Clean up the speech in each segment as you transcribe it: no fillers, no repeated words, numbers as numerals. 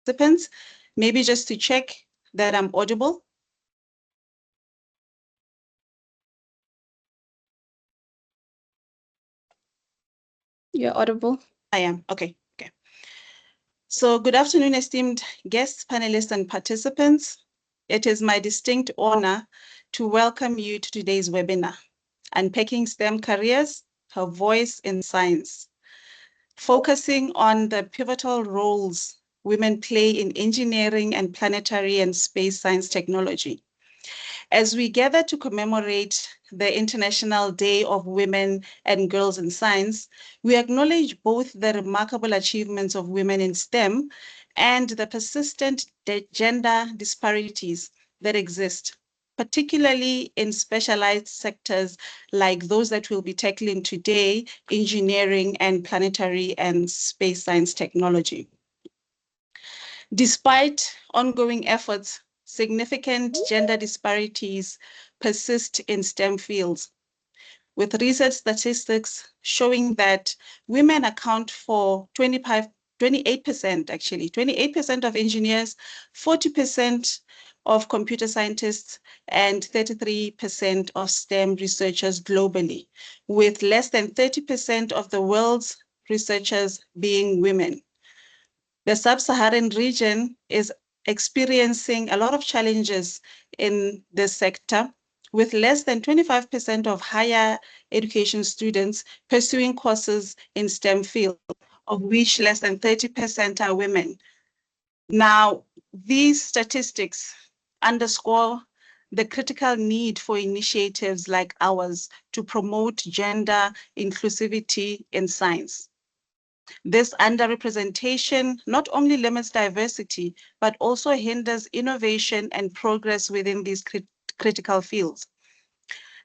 participants, maybe just to check that I'm audible. You're audible. I am, okay. So good afternoon, esteemed guests, panelists, and participants. It is my distinct honor to welcome you to today's webinar, Unpacking STEM Careers, Her Voice in Science, focusing on the pivotal roles women play in engineering and planetary and space science technology. As we gather to commemorate the International Day of Women and Girls in Science, we acknowledge both the remarkable achievements of women in STEM and the persistent gender disparities that exist, particularly in specialized sectors like those that we'll be tackling today, engineering and planetary and space science technology. Despite ongoing efforts, significant gender disparities persist in STEM fields, with research statistics showing that women account for 28% actually, 28% of engineers, 40% of computer scientists, and 33% of STEM researchers globally, with less than 30% of the world's researchers being women. The sub-Saharan region is experiencing a lot of challenges in this sector, with less than 25% of higher education students pursuing courses in STEM field, of which less than 30% are women. Now, these statistics underscore the critical need for initiatives like ours to promote gender inclusivity in science. This underrepresentation not only limits diversity, but also hinders innovation and progress within these critical fields.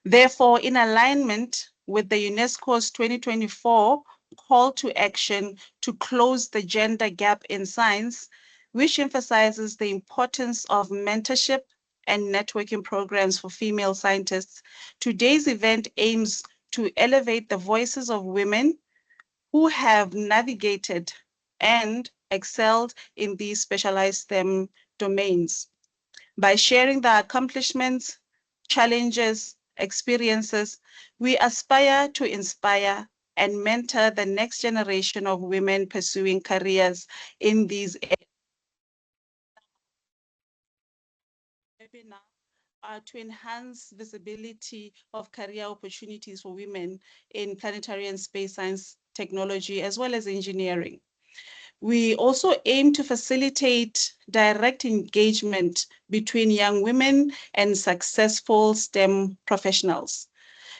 Therefore, in alignment with the UNESCO's 2024 call to action to close the gender gap in science, which emphasizes the importance of mentorship and networking programs for female scientists, today's event aims to elevate the voices of women who have navigated and excelled in these specialized STEM domains. By sharing their accomplishments, challenges, experiences, we aspire to inspire and mentor the next generation of women pursuing careers in these areas. To enhance visibility of career opportunities for women in planetary and space science technology, as well as engineering. We also aim to facilitate direct engagement between young women and successful STEM professionals.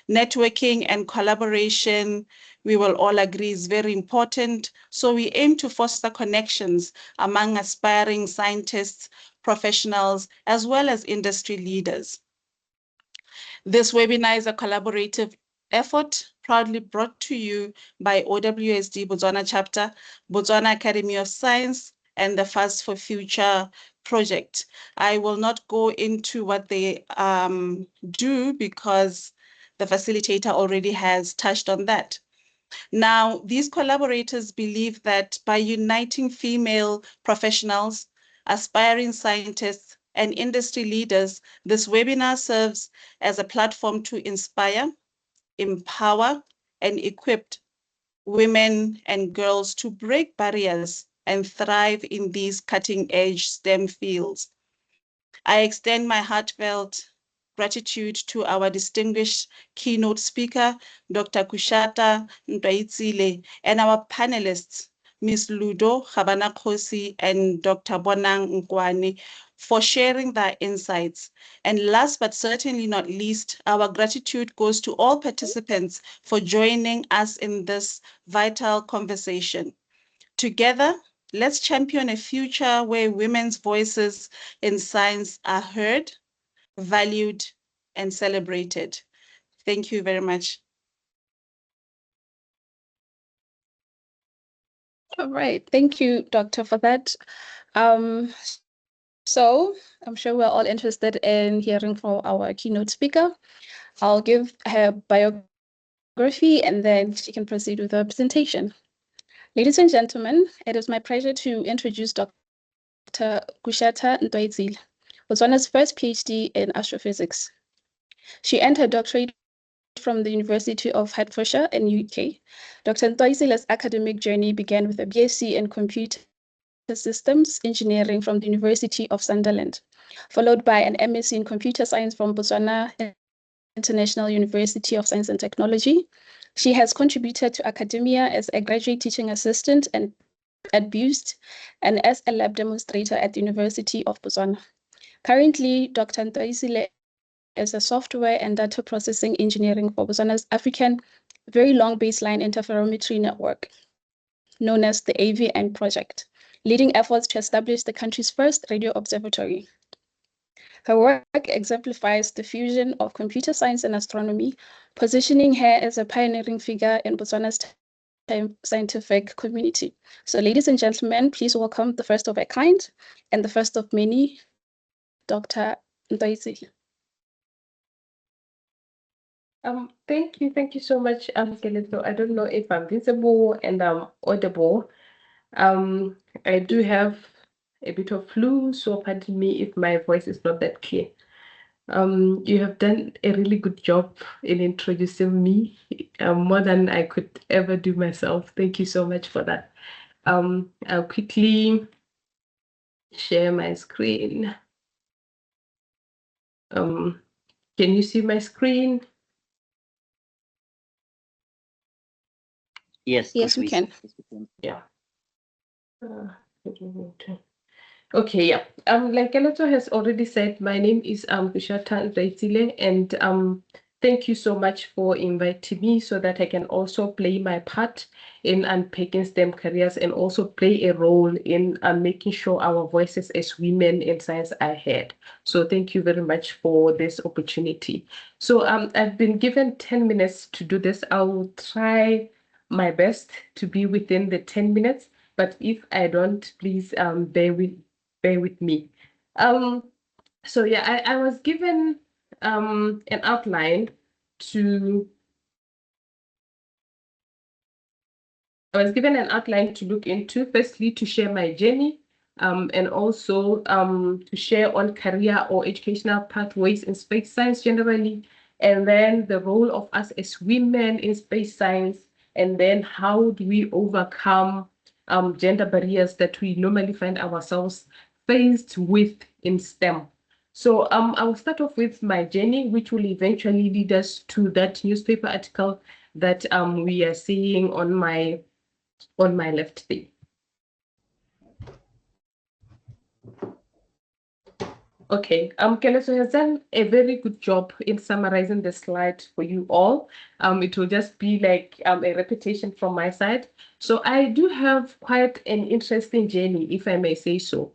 Networking and collaboration, we will all agree, is very important. So we aim to foster connections among aspiring scientists, professionals, as well as industry leaders. This webinar is a collaborative effort proudly brought to you by OWSD Botswana Chapter, Botswana Academy of Science, and the FAST4Future project. I will not go into what they do because the facilitator already has touched on that. Now, these collaborators believe that by uniting female professionals, aspiring scientists, and industry leaders, this webinar serves as a platform to inspire, empower, and equip women and girls to break barriers and thrive in these cutting-edge STEM fields. I extend my heartfelt gratitude to our distinguished keynote speaker, Dr. Kushata Ntwaitsile, and our panelists, Ms. Ludo Khabana-Khosi and Dr. Bonang Nkwani, for sharing their insights. And last but certainly not least, our gratitude goes to all participants for joining us in this vital conversation. Together, let's champion a future where women's voices in science are heard, valued, and celebrated. Thank you very much. All right, thank you, Doctor, for that. So I'm sure we're all interested in hearing from our keynote speaker. I'll give her biography and then she can proceed with her presentation. Ladies and gentlemen, it is my pleasure to introduce Dr. Kushata Ntwaitsile, Botswana's first PhD in astrophysics. She earned her doctorate from the University of Hertfordshire in UK. Dr. Ntwaitsile's academic journey began with a BSc in Computer Systems Engineering from the University of Sunderland, followed by an MSc in Computer Science from Botswana International University of Science and Technology. She has contributed to academia as a graduate teaching assistant at BOWSD and as a lab demonstrator at the University of Botswana. Currently, Dr. Ntwaitsile is a software and data processing engineering for Botswana's African Very Long Baseline Interferometry Network, known as the AVN project, leading efforts to establish the country's first radio observatory. Her work exemplifies the fusion of computer science and astronomy, positioning her as a pioneering figure in Botswana's scientific community. So, ladies and gentlemen, please welcome the first of a kind and the first of many, Dr. Ntwaitsile. Thank you so much, Keleto. I don't know if I'm visible and I'm audible. I do have a bit of flu, so pardon me if my voice is not that clear. You have done a really good job in introducing me, more than I could ever do myself. Thank you so much for that. I'll quickly share my screen. Can you see my screen? Yes, Yes, we can. Yeah. Okay, yeah. Like Keleto has already said, my name is Kushata Ntwaitsile, and thank you so much for inviting me so that I can also play my part in unpacking STEM careers and also play a role in making sure our voices as women in science are heard. So thank you very much for this opportunity. So I've been given 10 minutes to do this. I'll try my best to be within the 10 minutes, but if I don't, please bear with me. So yeah, I was given an outline to look into, firstly to share my journey, and also to share on career or educational pathways in space science generally, and then the role of us as women in space science, and then how do we overcome gender barriers that we normally find ourselves faced with in STEM. So I will start off with my journey, which will eventually lead us to that newspaper article that we are seeing on my left there. Okay, Keleto has done a very good job in summarizing the slide for you all. It will just be like a repetition from my side. So I do have quite an interesting journey, if I may say so,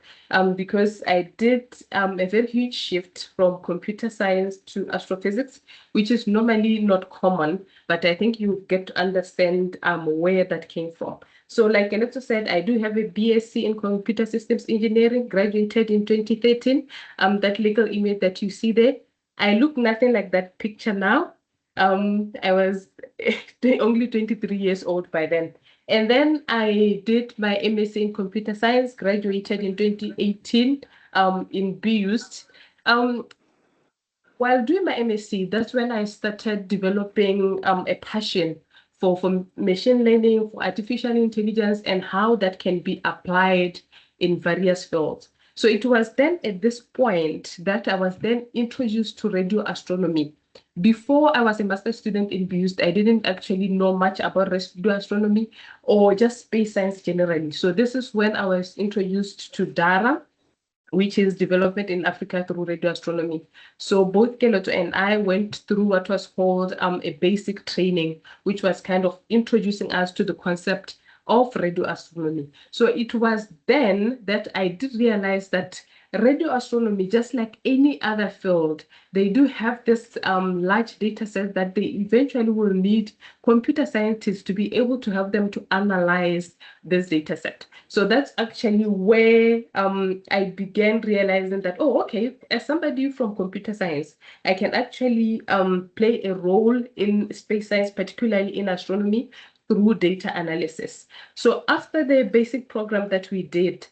because I did a very huge shift from computer science to astrophysics, which is normally not common, but I think you get to understand where that came from. So like Keleto said, I do have a BSc in Computer Systems Engineering, graduated in 2013. That little image that you see there, I look nothing like that picture now. I was only 23 years old by then. And then I did my MSc in Computer Science, graduated in 2018 in BOWSD. While doing my MSc, that's when I started developing a passion for machine learning, for artificial intelligence, and how that can be applied in various fields. So it was then at this point that I was then introduced to radio astronomy. Before I was a master's student in BOWSD, I didn't actually know much about radio astronomy or just space science generally. So this is when I was introduced to DARA, which is development in Africa through radio astronomy. So both Keleto and I went through what was called a basic training, which was kind of introducing us to the concept of radio astronomy. So it was then that I did realize that radio astronomy, just like any other field, they do have this large data set that they eventually will need computer scientists to be able to help them to analyze this data set. So that's actually where I began realizing that, oh, okay, as somebody from computer science, I can actually play a role in space science, particularly in astronomy, through data analysis. So after the basic program that we did,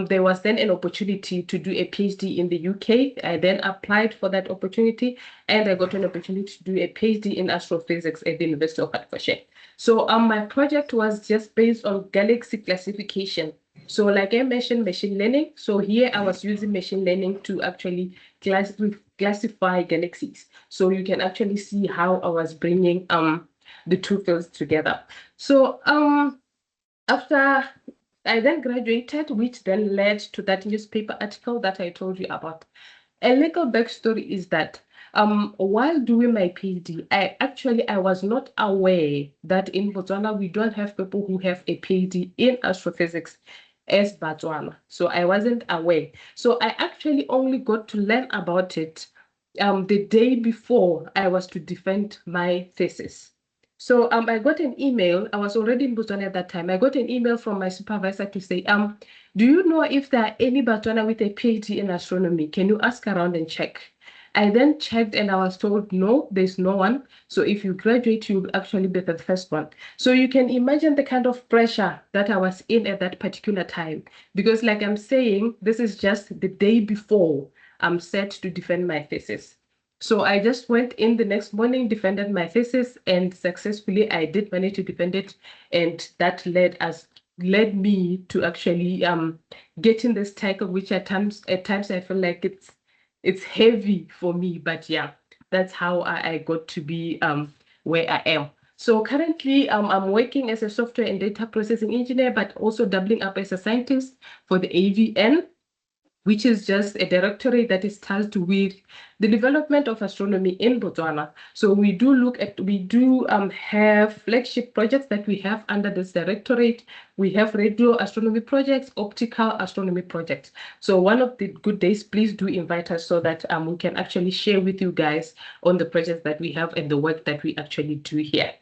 there was then an opportunity to do a PhD in the UK. I then applied for that opportunity, and I got an opportunity to do a PhD in astrophysics at the University of Hertfordshire. So my project was just based on galaxy classification. So like I mentioned, machine learning. So here I was using machine learning to actually classify galaxies. So you can actually see how I was bringing the two fields together. So after I then graduated, which then led to that newspaper article that I told you about. A little backstory is that while doing my PhD, I was not aware that in Botswana we don't have people who have a PhD in astrophysics as Botswana. So I wasn't aware. So I actually only got to learn about it the day before I was to defend my thesis. So I got an email. I was already in Botswana at that time. I got an email from my supervisor to say, do you know if there are any Botswana with a PhD in astronomy? Can you ask around and check? I then checked and I was told, no, there's no one. So if you graduate, you'll actually be the first one. So you can imagine the kind of pressure that I was in at that particular time. Because like I'm saying, this is just the day before I'm set to defend my thesis. So I just went in the next morning, defended my thesis, and successfully I did manage to defend it. And that led me to actually getting this title, which at times I feel like it's heavy for me, but yeah, that's how I got to be where I am. So currently I'm working as a software and data processing engineer, but also doubling up as a scientist for the AVN, which is just a directorate that is tasked with the development of astronomy in Botswana. So we do have flagship projects that we have under this directorate. We have radio astronomy projects, optical astronomy projects. So one of the good days, please do invite us so that we can actually share with you guys on the projects that we have and the work that we actually do here.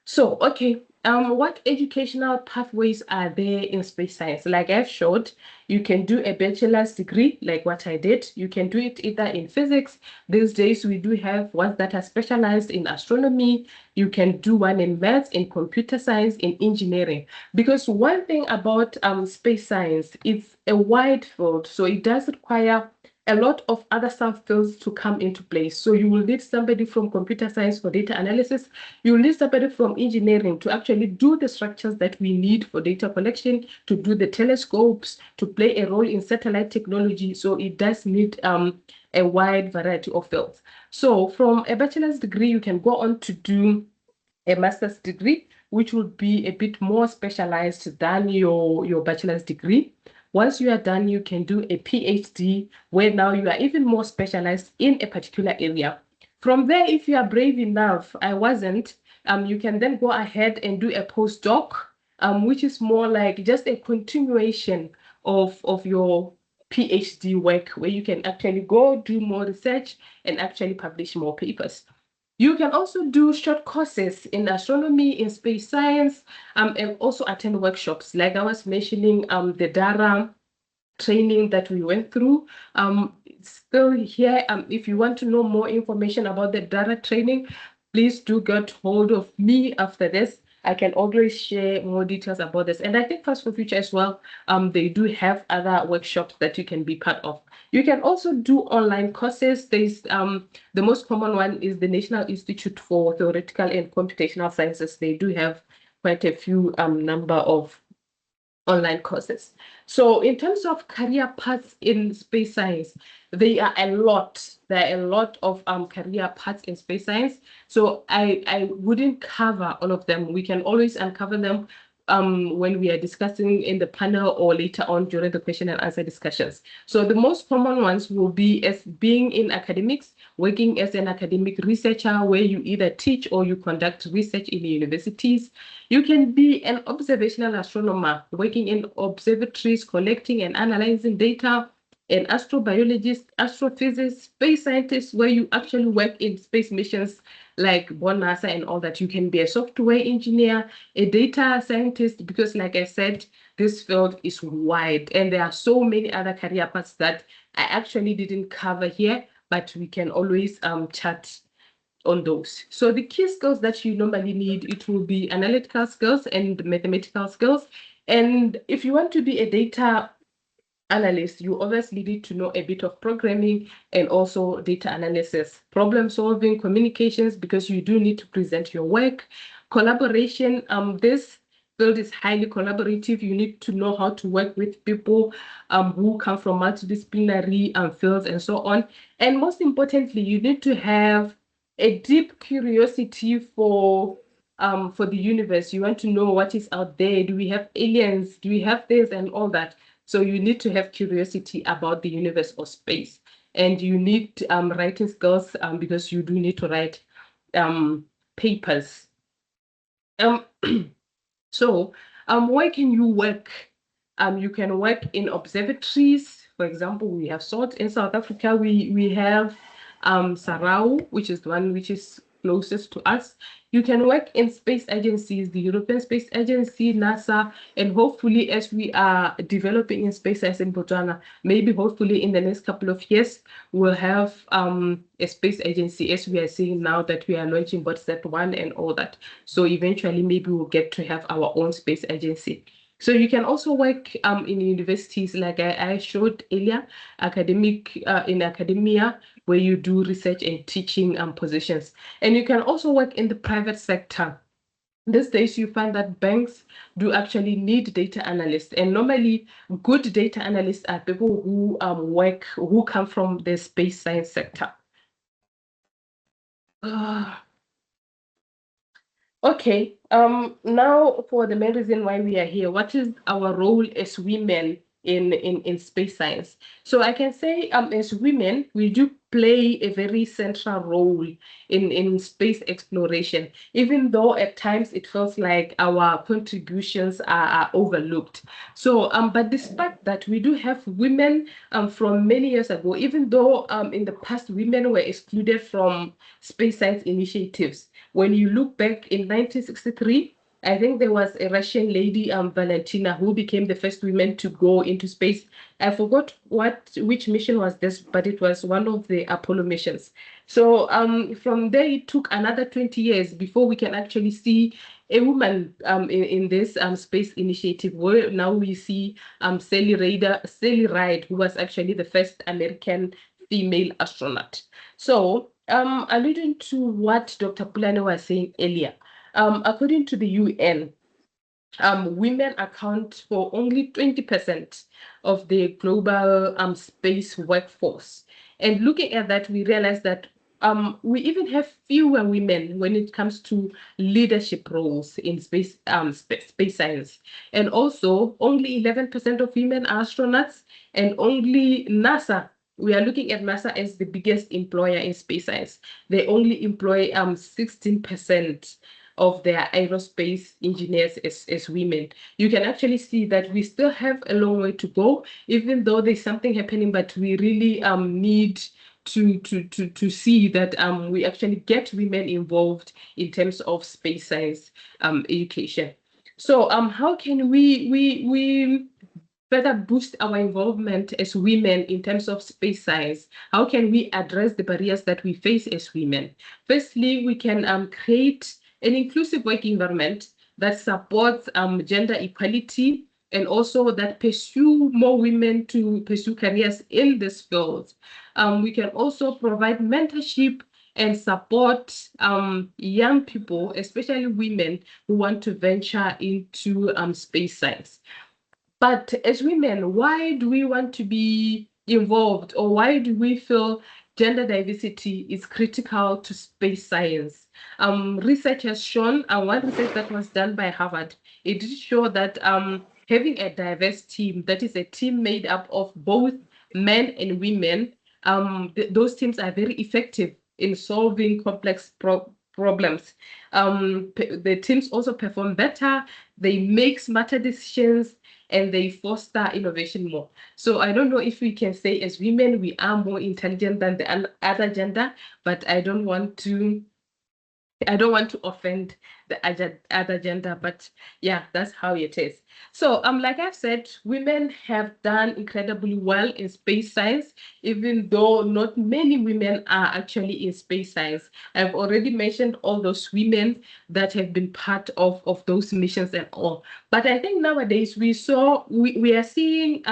So, okay, what educational pathways are there in space science? Like I've showed, you can do a bachelor's degree, like what I did. You can do it either in physics. These days, we do have ones that are specialized in astronomy. You can do one in maths, in computer science, in engineering. Because one thing about space science, it's a wide field, so it does require a lot of other subfields to come into place. So you will need somebody from computer science for data analysis. You will need somebody from engineering to actually do the structures that we need for data collection, to do the telescopes, to play a role in satellite technology. So it does need a wide variety of fields. So from a bachelor's degree, you can go on to do a master's degree, which will be a bit more specialized than your bachelor's degree. Once you are done, you can do a PhD, where now you are even more specialized in a particular area. From there, if you are brave enough, I wasn't, you can then go ahead and do a postdoc, which is more like just a continuation of your PhD work, where you can actually go do more research and actually publish more papers. You can also do short courses in astronomy, in space science, and also attend workshops. Like I was mentioning, the DARA training that we went through. Still here, if you want to know more information about the DARA training, please do get hold of me after this. I can always share more details about this. And I think FAST4Future as well, they do have other workshops that you can be part of. You can also do online courses. There's the most common one is the National Institute for Theoretical and Computational Sciences. They do have quite a few number of online courses. So in terms of career paths in space science, there are a lot. There are a lot of career paths in space science. So I wouldn't cover all of them. We can always uncover them when we are discussing in the panel or later on during the question and answer discussions. So the most common ones will be as being in academics, working as an academic researcher, where you either teach or you conduct research in universities. You can be an observational astronomer, working in observatories, collecting and analyzing data, an astrobiologist, astrophysicist, space scientist, where you actually work in space missions like NASA and all that. You can be a software engineer, a data scientist, because like I said, this field is wide and there are so many other career paths that I actually didn't cover here, but we can always chat on those. So the key skills that you normally need, it will be analytical skills and mathematical skills. And if you want to be a data analyst, you obviously need to know a bit of programming and also data analysis, problem solving, communications, because you do need to present your work, collaboration. This field is highly collaborative. You need to know how to work with people who come from multidisciplinary fields and so on. And most importantly, you need to have a deep curiosity for the universe. You want to know what is out there. Do we have aliens? Do we have this and all that? So you need to have curiosity about the universe or space. And you need writing skills because you do need to write papers. So where can you work? You can work in observatories. For example, we have SALT in South Africa. We have Sarau, which is the one which is closest to us. You can work in space agencies, the European Space Agency, NASA, and hopefully as we are developing in space science in Botswana, maybe hopefully in the next couple of years, we'll have a space agency, as we are seeing now that we are launching Botswana and all that. So eventually maybe we'll get to have our own space agency. So you can also work in universities, like I showed earlier, in academia, where you do research and teaching positions. And you can also work in the private sector. These days, you find that banks do actually need data analysts, and normally good data analysts are people who come from the space science sector. Okay, now for the main reason why we are here, what is our role as women in space science? So I can say as women, we do play a very central role in space exploration, even though at times it feels like our contributions are overlooked. So, but despite that, we do have women from many years ago, even though in the past women were excluded from space science initiatives. When you look back in 1963, I think there was a Russian lady, Valentina, who became the first woman to go into space. I forgot which mission was this, but it was one of the Apollo missions. So from there, it took another 20 years before we can actually see a woman in this space initiative, where now we see Sally Ride, who was actually the first American female astronaut. So alluding to what Dr. Pulane was saying earlier, according to the UN, women account for only 20% of the global space workforce. And looking at that, we realize that we even have fewer women when it comes to leadership roles in space science. And also, only 11% of women are astronauts, and only NASA. We are looking at NASA as the biggest employer in space science. They only employ 16% of their aerospace engineers as women. You can actually see that we still have a long way to go, even though there's something happening, but we really need to see that we actually get women involved in terms of space science education. So how can we further boost our involvement as women in terms of space science? How can we address the barriers that we face as women? Firstly, we can create an inclusive work environment that supports gender equality and also that pursue more women to pursue careers in this field. We can also provide mentorship and support young people, especially women who want to venture into space science. But as women, why do we want to be involved, or why do we feel gender diversity is critical to space science? Research has shown, one research that was done by Harvard, it did show that having a diverse team, that is a team made up of both men and women, those teams are very effective in solving complex problems. The teams also perform better, they make smarter decisions, and they foster innovation more. So I don't know if we can say as women we are more intelligent than the other gender, but I don't want to offend other gender, but yeah, that's how it is. So like I've said, women have done incredibly well in space science, even though not many women are actually in space science. I've already mentioned all those women that have been part of those missions and all. But I think nowadays we are seeing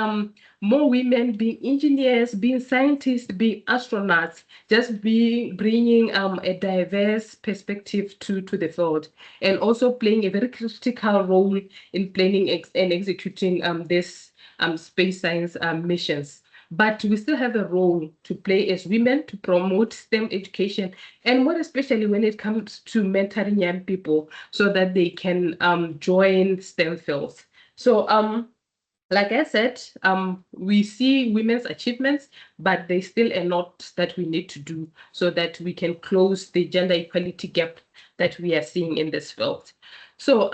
more women being engineers, being scientists, being astronauts, just bringing a diverse perspective to the field, and also playing a very critical role in planning and executing this space science missions. But we still have a role to play as women to promote STEM education, and more especially when it comes to mentoring young people so that they can join STEM fields. So like I said, we see women's achievements, but there's still a lot that we need to do so that we can close the gender equality gap that we are seeing in this field. So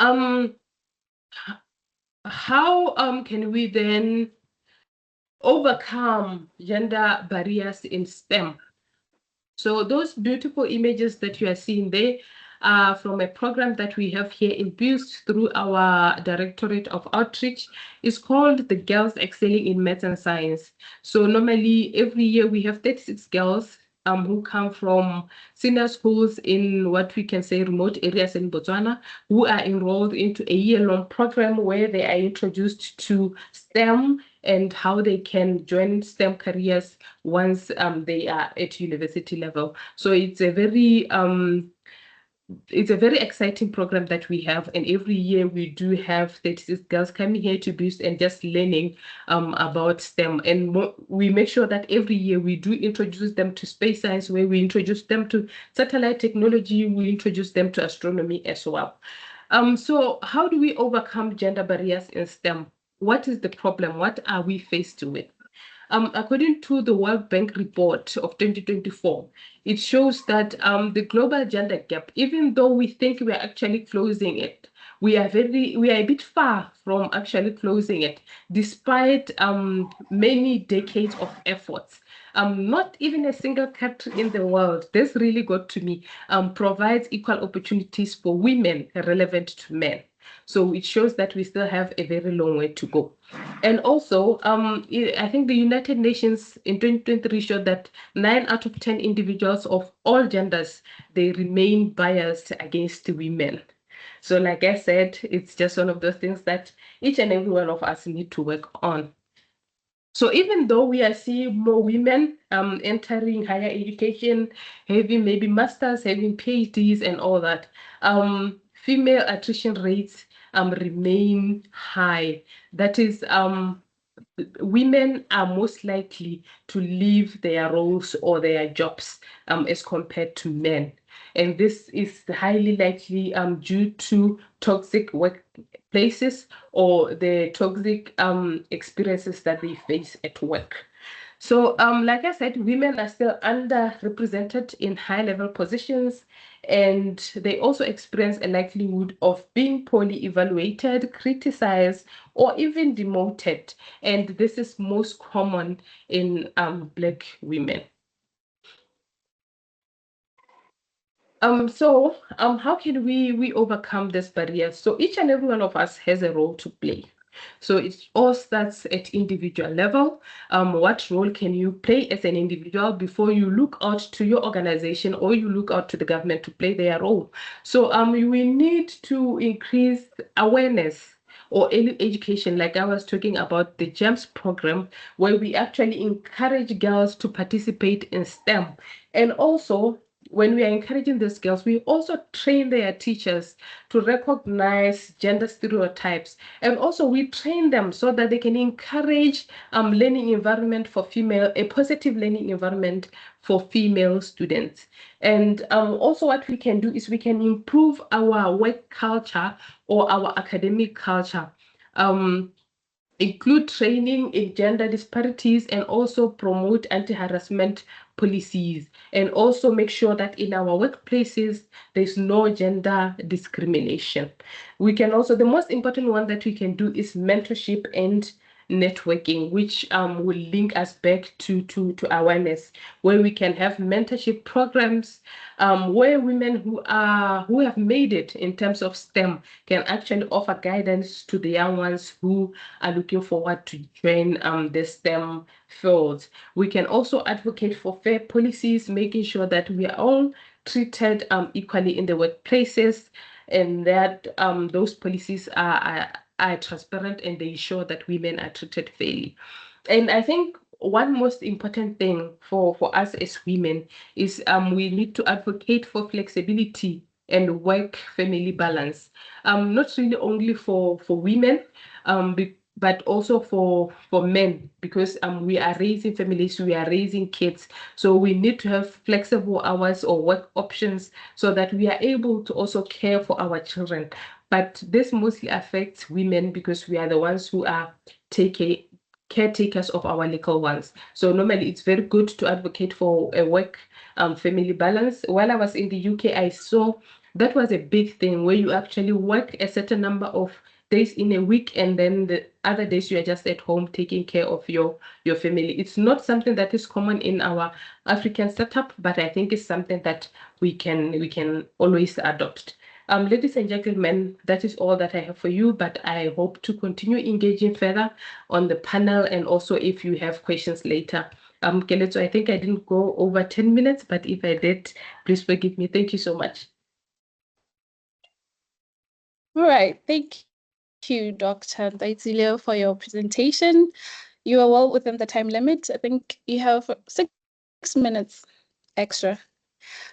how can we then overcome gender barriers in STEM? So those beautiful images that you are seeing there are from a program that we have here in BUST through our Directorate of Outreach. It's called the Girls Excelling in Maths and Science. So normally every year we have 36 girls who come from senior schools in what we can say remote areas in Botswana, who are enrolled into a year-long program where they are introduced to STEM and how they can join STEM careers once they are at university level. So it's a very exciting program that we have, and every year we do have 36 girls coming here to BUST and just learning about STEM. And we make sure that every year we do introduce them to space science, where we introduce them to satellite technology, we introduce them to astronomy as well. So how do we overcome gender barriers in STEM? What is the problem? What are we faced with? According to the World Bank report of 2024, it shows that the global gender gap, even though we think we are actually closing it, we are a bit far from actually closing it, despite many decades of efforts. Not even a single country in the world, this really got to me, provides equal opportunities for women relevant to men. So it shows that we still have a very long way to go. And also, I think the United Nations in 2023 showed that 9 out of 10 individuals of all genders, they remain biased against women. So like I said, it's just one of those things that each and every one of us need to work on. So even though we are seeing more women entering higher education, having maybe masters, having PhDs and all that, female attrition rates remain high. That is, women are most likely to leave their roles or their jobs as compared to men. And this is highly likely due to toxic workplaces or the toxic experiences that they face at work. So, like I said, women are still underrepresented in high-level positions, and they also experience a likelihood of being poorly evaluated, criticized, or even demoted. And this is most common in Black women. So how can we overcome this barrier? So each and every one of us has a role to play. So it all starts at individual level. What role can you play as an individual before you look out to your organization or you look out to the government to play their role? So we need to increase awareness or early education, like I was talking about the GEMS program, where we actually encourage girls to participate in STEM. And also, when we are encouraging these girls, we also train their teachers to recognize gender stereotypes. And also we train them so that they can encourage learning environment for female, a positive learning environment for female students. And also what we can do is we can improve our work culture or our academic culture. Include training in gender disparities and also promote anti-harassment policies, and also make sure that in our workplaces there's no gender discrimination. We can also, the most important one that we can do is mentorship and networking, which will link us back to awareness, where we can have mentorship programs, where women who have made it in terms of STEM can actually offer guidance to the young ones who are looking forward to join the STEM fields. We can also advocate for fair policies, making sure that we are all treated equally in the workplaces, and that those policies are transparent and they ensure that women are treated fairly. And I think one most important thing for us as women is we need to advocate for flexibility and work-family balance. Not really only for women, but also for men, because we are raising families, we are raising kids. So we need to have flexible hours or work options so that we are able to also care for our children. But this mostly affects women because we are the ones who are caretakers of our little ones. So normally it's very good to advocate for a work family balance. While I was in the UK, I saw that was a big thing, where you actually work a certain number of days in a week, and then the other days you are just at home taking care of your family. It's not something that is common in our African setup, but I think it's something that we can always adopt. Ladies and gentlemen, that is all that I have for you, but I hope to continue engaging further on the panel, and also if you have questions later. Keletso, I think I didn't go over 10 minutes, but if I did, please forgive me. Thank you so much. All right, thank you, Dr. Daitile, for your presentation. You are well within the time limit. I think you have 6 minutes extra.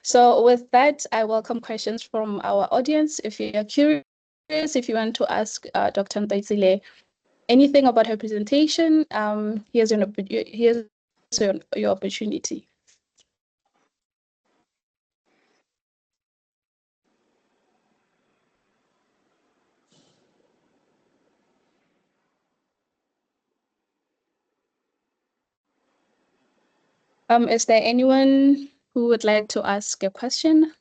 So with that, I welcome questions from our audience. If you are curious, if you want to ask Dr. Daitile anything about her presentation, here's your opportunity. Is there anyone who would like to ask a question?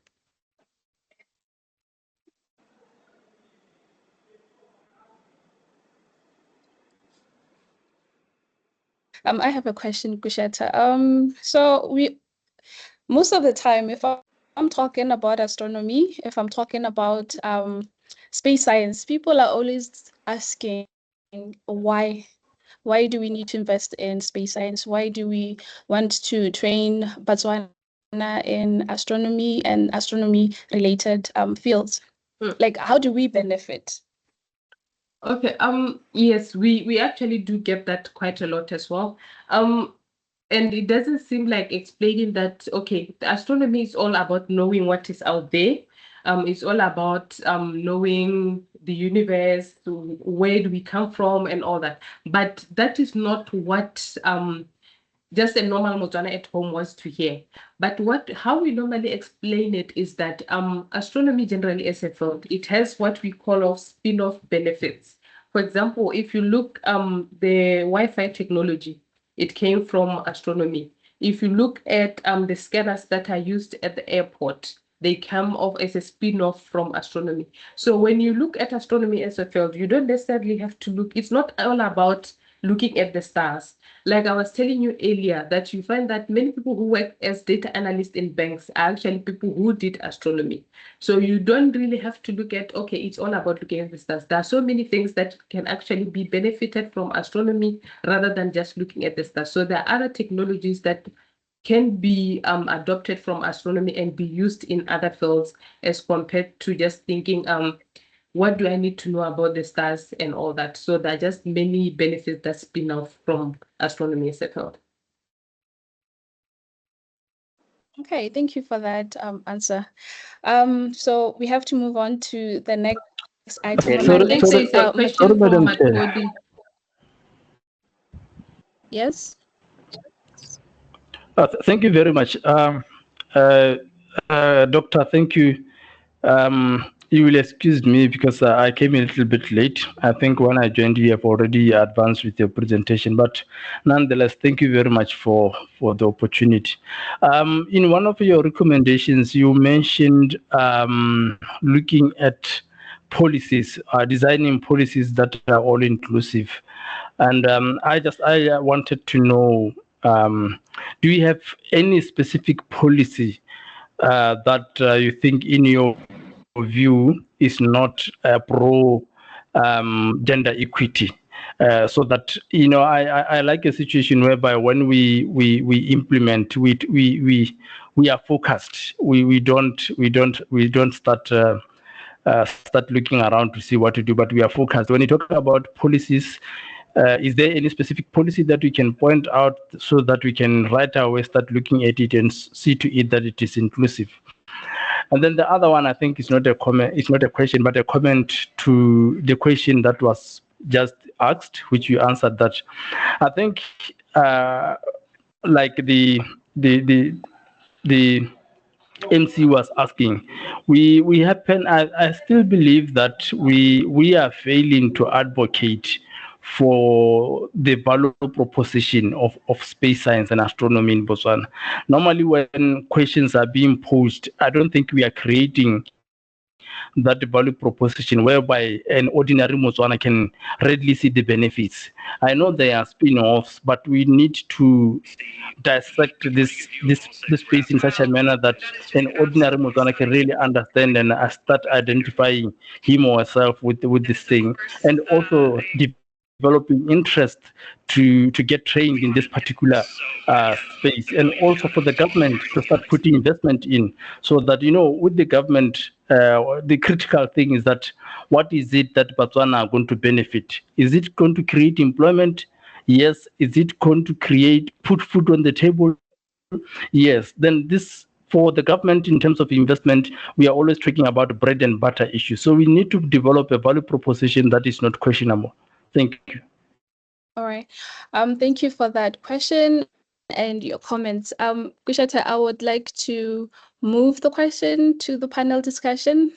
I have a question, Kusheta. So most of the time, if I'm talking about astronomy, if I'm talking about space science, people are always asking why. Why do we need to invest in space science? Why do we want to train Botswana in astronomy and astronomy-related fields? Like, how do we benefit? Okay. Yes, we actually do get that quite a lot as well. And it doesn't seem like explaining that, okay, the astronomy is all about knowing what is out there. It's all about knowing the universe, where do we come from and all that. But that is not what just a normal Motswana at home wants to hear. But how we normally explain it is that astronomy generally as a field, it has what we call spin-off benefits. For example, if you look the Wi-Fi technology, it came from astronomy. If you look at the scanners that are used at the airport, they come off as a spin-off from astronomy. So when you look at astronomy as a field, you don't necessarily have to look, it's not all about looking at the stars. Like I was telling you earlier, that you find that many people who work as data analysts in banks are actually people who did astronomy. So you don't really have to look at, okay, it's all about looking at the stars. There are so many things that can actually be benefited from astronomy rather than just looking at the stars. So there are other technologies that can be adopted from astronomy and be used in other fields as compared to just thinking, what do I need to know about the stars and all that? So there are just many benefits that spin off from astronomy as a field. Okay, thank you for that answer. So we have to move on to the next item. I think there's a question from Matodi. Yes. Thank you very much. Doctor, thank you. You will excuse me because I came a little bit late. I think when I joined, you have already advanced with your presentation, but nonetheless, thank you very much for the opportunity. In one of your recommendations, you mentioned looking at policies, designing policies that are all inclusive. And I wanted to know, do you have any specific policy that you think, in your view, is not pro gender equity? So that, I like a situation whereby when we implement, we are focused. We don't start looking around to see what to do, but we are focused. When you talk about policies, is there any specific policy that we can point out so that we can right away start looking at it and see to it that it is inclusive? And then the other one, I think, is not a comment, it's not a question, but a comment to the question that was just asked, which you answered. That I think, like the MC was asking, we happen. I still believe that we are failing to advocate for the value proposition of space science and astronomy in Botswana. Normally, when questions are being posed, I don't think we are creating that value proposition whereby an ordinary Botswana can readily see the benefits. I know there are spin-offs, but we need to dissect this space in such a manner that an ordinary Botswana can really understand and start identifying him or herself with this thing, and also developing interest to get trained in this particular space, and also for the government to start putting investment in, so that, with the government, the critical thing is that what is it that Botswana are going to benefit? Is it going to create employment? Yes. Is it going to put food on the table? Yes. Then this, for the government, in terms of investment, we are always talking about bread and butter issues. So we need to develop a value proposition that is not questionable. Thank you. All right. Thank you for that question and your comments. Kushata, I would like to move the question to the panel discussion.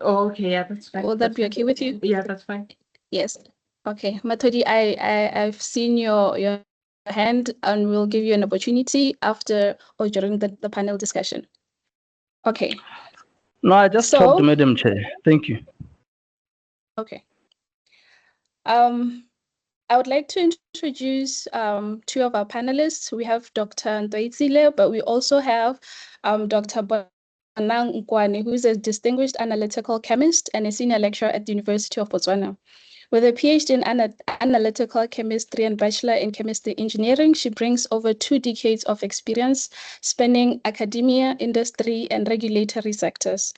Oh, okay, yeah, that's fine. Will that be okay with you? Yeah, that's fine. Yes. Okay. Matodi, I've seen your hand, and we'll give you an opportunity after or during the panel discussion. Okay. No, I just talked, Madam Chair. Thank you. Okay. I would like to introduce two of our panelists. We have Dr. Ntoitsile, but we also have Dr. Bonang Nkwane, who is a distinguished analytical chemist and a senior lecturer at the University of Botswana. With a PhD in analytical chemistry and bachelor in chemistry engineering, she brings over 2 decades of experience spanning academia, industry, and regulatory sectors.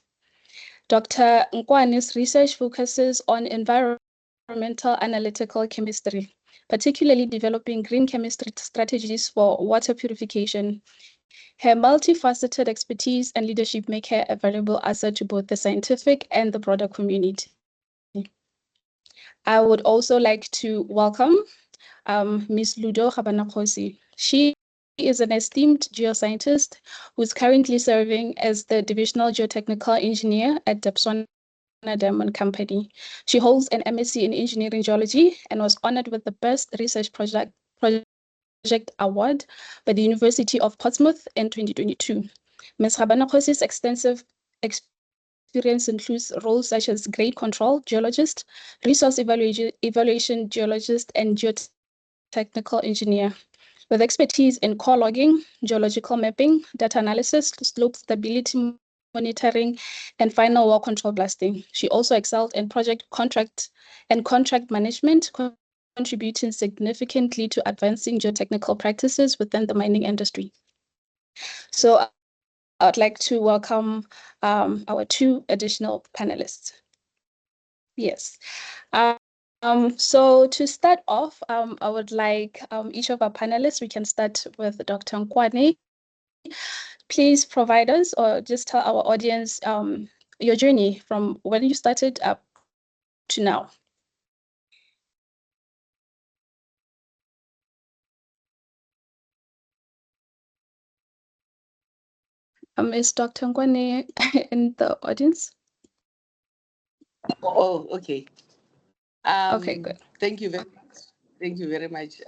Dr. Nkwane's research focuses on environmental analytical chemistry, particularly developing green chemistry strategies for water purification. Her multifaceted expertise and leadership make her a valuable asset to both the scientific and the broader community. I would also like to welcome Ms. Ludo Gabanakhosi. She is an esteemed geoscientist who is currently serving as the Divisional Geotechnical Engineer at Botswana Diamond Company. She holds an MSc in Engineering Geology and was honored with the Best Research Project Award by the University of Portsmouth in 2022. Ms. Rabanakhosi's extensive experience includes roles such as grade control geologist, resource evaluation geologist, and geotechnical engineer. With expertise in core logging, geological mapping, data analysis, slope stability monitoring, and final wall control blasting. She also excelled in contract management, contributing significantly to advancing geotechnical practices within the mining industry. So I would like to welcome our 2 additional panelists. Yes. So to start off, I would like each of our panelists, we can start with Dr. Nkwane. Please provide us or just tell our audience your journey from when you started up to now. Is Dr. Nkwane in the audience? Oh, okay. Okay, good. Thank you very much. Thank you very much.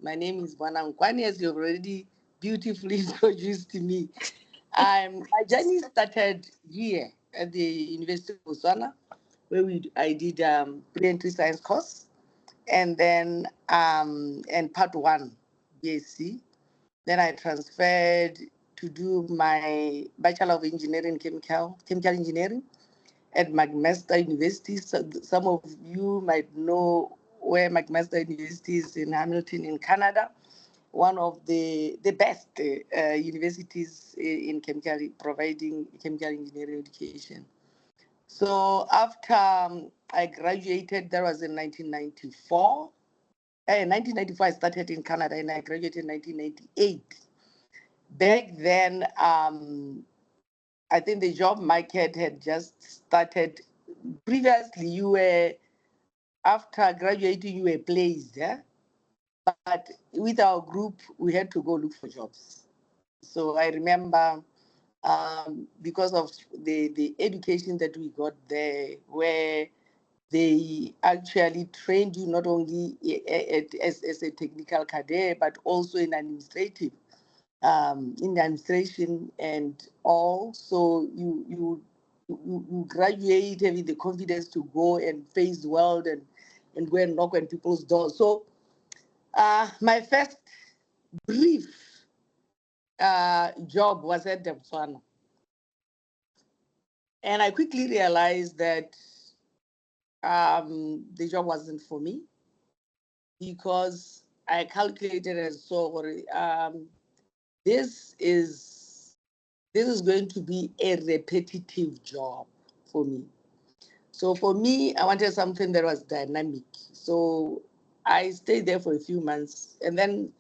My name is Bonang Nkwane, as you already beautifully introduced me. My journey started here at the University of Botswana, where I did pre-entry science course, and then and part 1 BSc. Then I transferred to do my Bachelor of Engineering Chemical Engineering at McMaster University. So some of you might know where McMaster University is, in Hamilton, in Canada. One of the best universities in providing chemical engineering education. So after I graduated, that was in 1994. In 1994, I started in Canada, and I graduated in 1998. Back then, I think the job market had just started. Previously, after graduating, you were placed, yeah? But with our group, we had to go look for jobs. So I remember, because of the education that we got there, where they actually trained you not only as a technical cadre, but also in administrative, in the administration and all. So you graduate having the confidence to go and face the world and go and knock on people's doors. So my first brief job was at Botswana. And I quickly realized that the job wasn't for me, because I calculated and saw this is going to be a repetitive job for me. So for me, I wanted something that was dynamic. So I stayed there for a few months, and then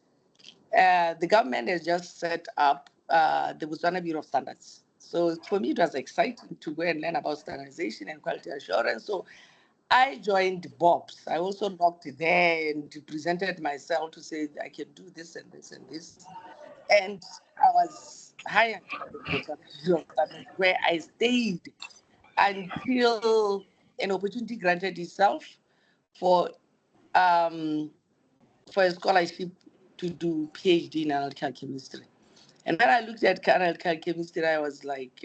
the government has just set up the Botswana Bureau of Standards. So for me, it was exciting to go and learn about standardization and quality assurance. So I joined BOPS. I also knocked there and presented myself to say I can do this and this and this. And I was hired by the Botswana Bureau of Standards, where I stayed until an opportunity granted itself for um, a scholarship to do PhD in analytical chemistry. And when I looked at analytical chemistry, I was like,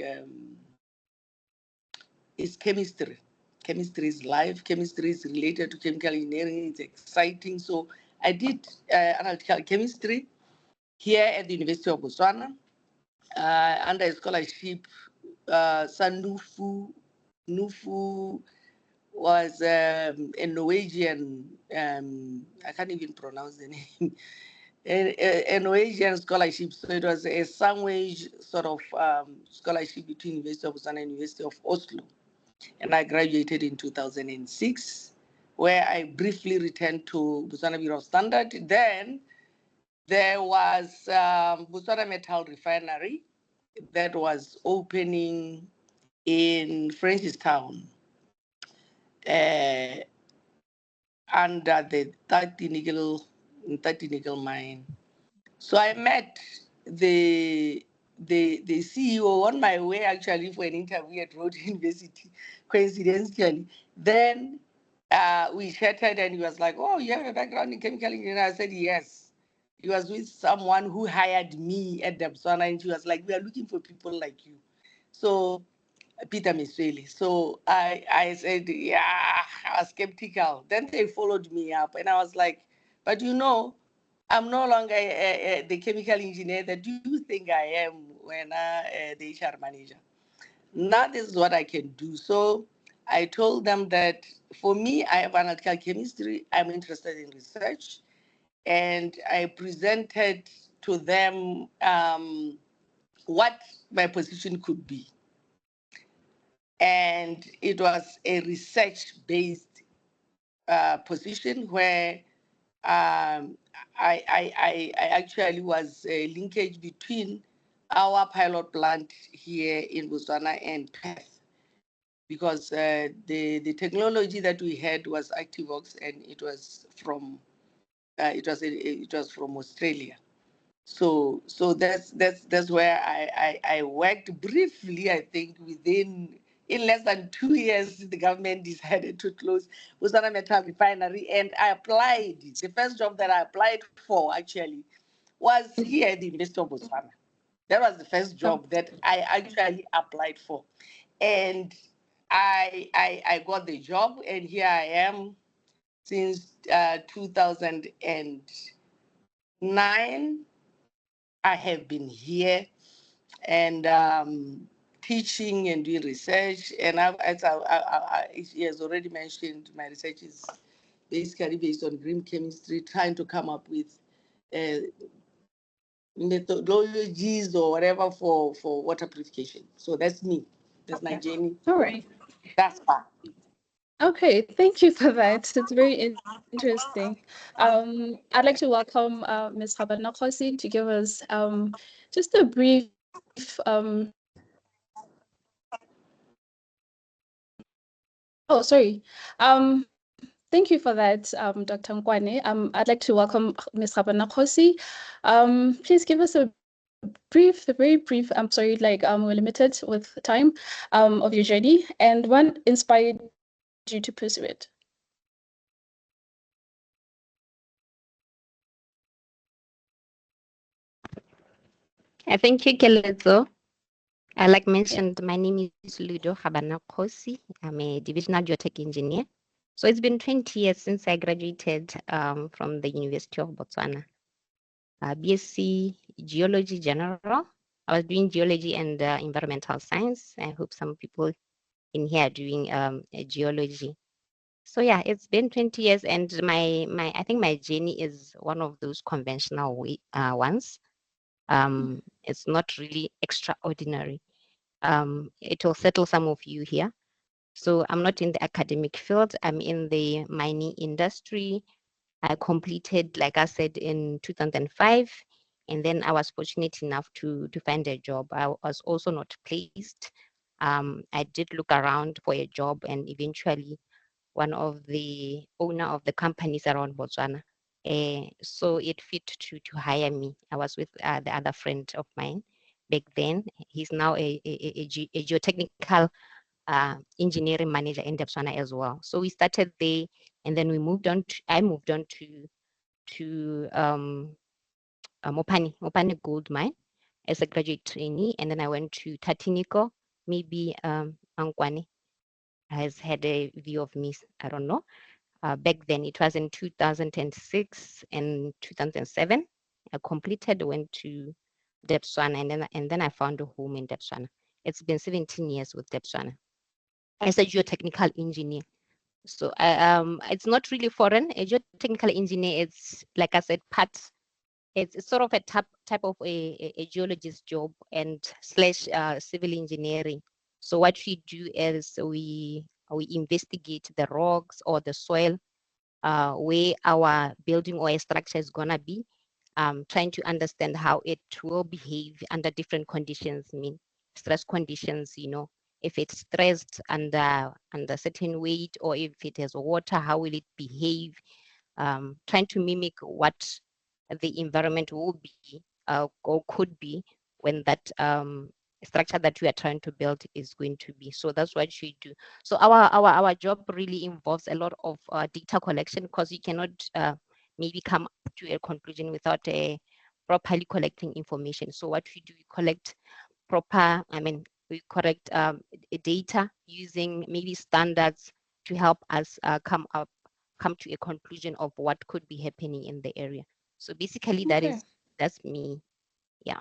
it's chemistry. Chemistry is life. Chemistry is related to chemical engineering. It's exciting. So I did analytical chemistry here at the University of Botswana under a scholarship. Sandufu Nufu was a Norwegian, I can't even pronounce the name, a Norwegian scholarship. So it was a sandwich sort of scholarship between University of Botswana and University of Oslo. And I graduated in 2006, where I briefly returned to Botswana Bureau of Standard. Then there was Botswana Metal Refinery that was opening in Francistown under the 30 nickel mine. So I met the CEO on my way actually for an interview at Rhodes University, coincidentally. Then we chatted and he was like, "Oh, you have a background in chemical engineering?" I said, "Yes." He was with someone who hired me at Botswana, and she was like, "We are looking for people like you." So Peter Misweli. So I said, yeah, I was skeptical. Then they followed me up, and I was like, but I'm no longer the chemical engineer that you think I am when the HR manager. Now this is what I can do. So I told them that for me, I have analytical chemistry. I'm interested in research. And I presented to them what my position could be. And it was a research-based position where I actually was a linkage between our pilot plant here in Botswana and Perth, because the technology that we had was ActiveOx, and it was from Australia. So that's where I worked briefly. I think in less than 2 years, the government decided to close Botswana Metal Refinery, and I applied. The first job that I applied for actually was here at the University of Botswana. That was the first job that I actually applied for, and I got the job, and here I am since 2009. I have been here and teaching and doing research. And he has already mentioned, my research is basically based on green chemistry, trying to come up with methodologies or whatever for water purification. So that's me. That's my journey. All right. That's far. Okay, thank you for that. It's very interesting. I'd like to welcome Ms. Habanakosi to give us just a brief oh, sorry. Thank you for that, Dr. Nkwane. I'd like to welcome Ms. Habanakosi. Please give us a very brief, I'm sorry, like we're limited with time, of your journey and what inspired you to pursue it. Thank you, Kelezo. Like mentioned, my name is Ludo Habanakosi. I'm a divisional geotech engineer. So it's been 20 years since I graduated from the University of Botswana. BSc Geology General. I was doing geology and environmental science. I hope some people in here are doing geology. So yeah, it's been 20 years, and I think my journey is one of those conventional ones. It's not really extraordinary. It will settle some of you here. So I'm not in the academic field. I'm in the mining industry. I completed, like I said, in 2005, and then I was fortunate enough to find a job. I was also not placed. I did look around for a job, and eventually one of the owner of the companies around Botswana. So it fit to hire me. I was with the other friend of mine back then. He's now a geotechnical engineering manager in Botswana as well. So we started there, and then we moved on. I moved on to Mopani Gold Mine as a graduate trainee, and then I went to Tatiniko. Maybe Nkwane has had a view of me. I don't know. Back then, it was in 2006 and 2007. I completed, went to Botswana, and then I found a home in Botswana. It's been 17 years with Botswana as a geotechnical engineer. So it's not really foreign. A geotechnical engineer, it's like I said, it's sort of a type of a geologist job and slash civil engineering. So what we do is we investigate the rocks or the soil where our building or a structure is gonna be, trying to understand how it will behave under different conditions. I mean, stress conditions, if it's stressed under certain weight, or if it has water, how will it behave? Trying to mimic what the environment will be or could be when that structure that we are trying to build is going to be. So that's what we do. So our job really involves a lot of data collection, because you cannot maybe come to a conclusion without properly collecting information. So what we do, we collect we correct data using maybe standards to help us come to a conclusion of what could be happening in the area. So basically, that's me. Yeah.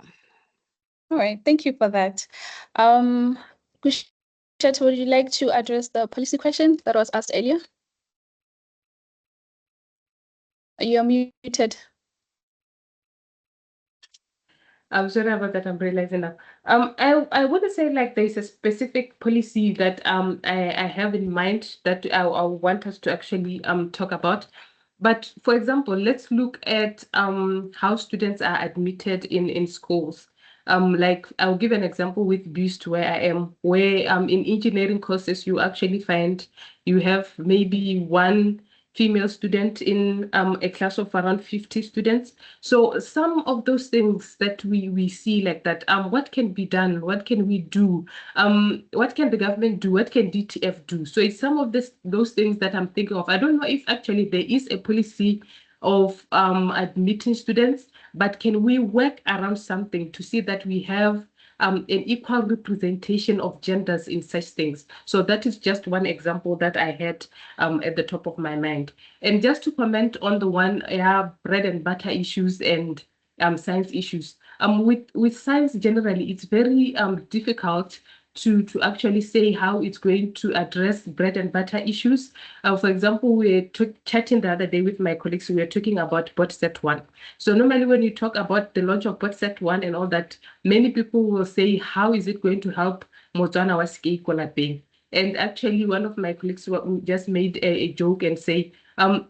All right, thank you for that. Kushet, would you like to address the policy question that was asked earlier? You're muted. I'm sorry about that. I'm realizing now. I wouldn't say like there's a specific policy that I have in mind that I want us to actually talk about. But for example, let's look at how students are admitted in schools. Like I'll give an example with BOOST where I am, where in engineering courses you actually find you have maybe one female student in a class of around 50 students. So some of those things that we see like that, what can be done? What can we do? What can the government do? What can DTF do? So it's some of those things that I'm thinking of. I don't know if actually there is a policy of admitting students, but can we work around something to see that we have an equal representation of genders in such things. So that is just one example that I had at the top of my mind. And just to comment on the one, bread and butter issues and science issues. With science generally, it's very difficult to actually say how it's going to address bread and butter issues. For example, we were chatting the other day with my colleagues, we were talking about BotSet1. So normally when you talk about the launch of BotSet1 and all that, many people will say, how is it going to help Botswana wa ske kolapeng? And actually, one of my colleagues just made a joke and say,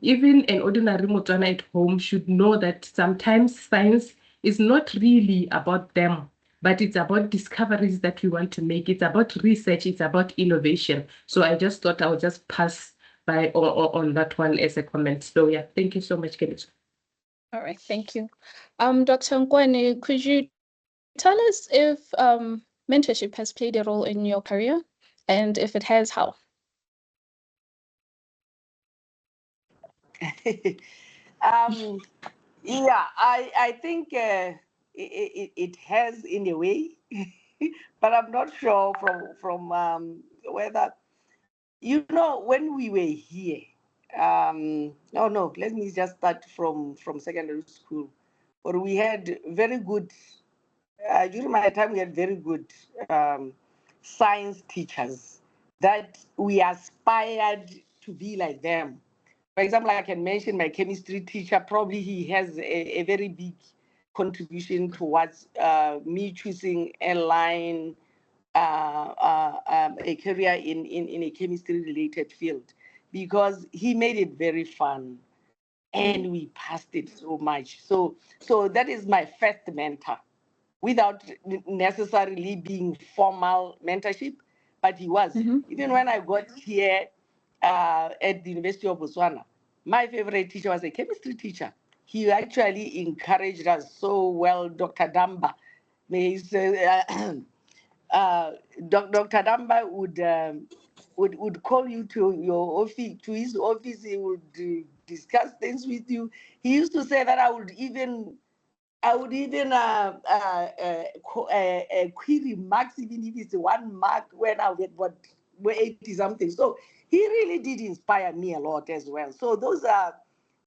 even an ordinary Motswana at home should know that sometimes science is not really about them, but it's about discoveries that we want to make. It's about research. It's about innovation. So I just thought I would just pass by on that one as a comment. So yeah, thank you so much, Kenneth. All right, thank you. Dr. Nkwane, could you tell us if mentorship has played a role in your career, and if it has, how? Yeah, I think it has in a way, but I'm not sure from whether, you know, when we were here. No, let me just start from secondary school, or we had very good. During my time, we had very good um, science teachers that we aspired to be like them. For example, I can mention my chemistry teacher. Probably he has a very big contribution towards me choosing a line, a career in a chemistry related field, because he made it very fun and we passed it so much. So that is my first mentor, without necessarily being formal mentorship, but he was. Even when I got here at the University of Botswana, my favorite teacher was a chemistry teacher. He actually encouraged us so well, Dr. Damba. May his, Dr. Damba would call you to your office, to his office. He would discuss things with you. He used to say that I would even query marks, even if it's 1 mark, when I get what 80 something. So he really did inspire me a lot as well. So those are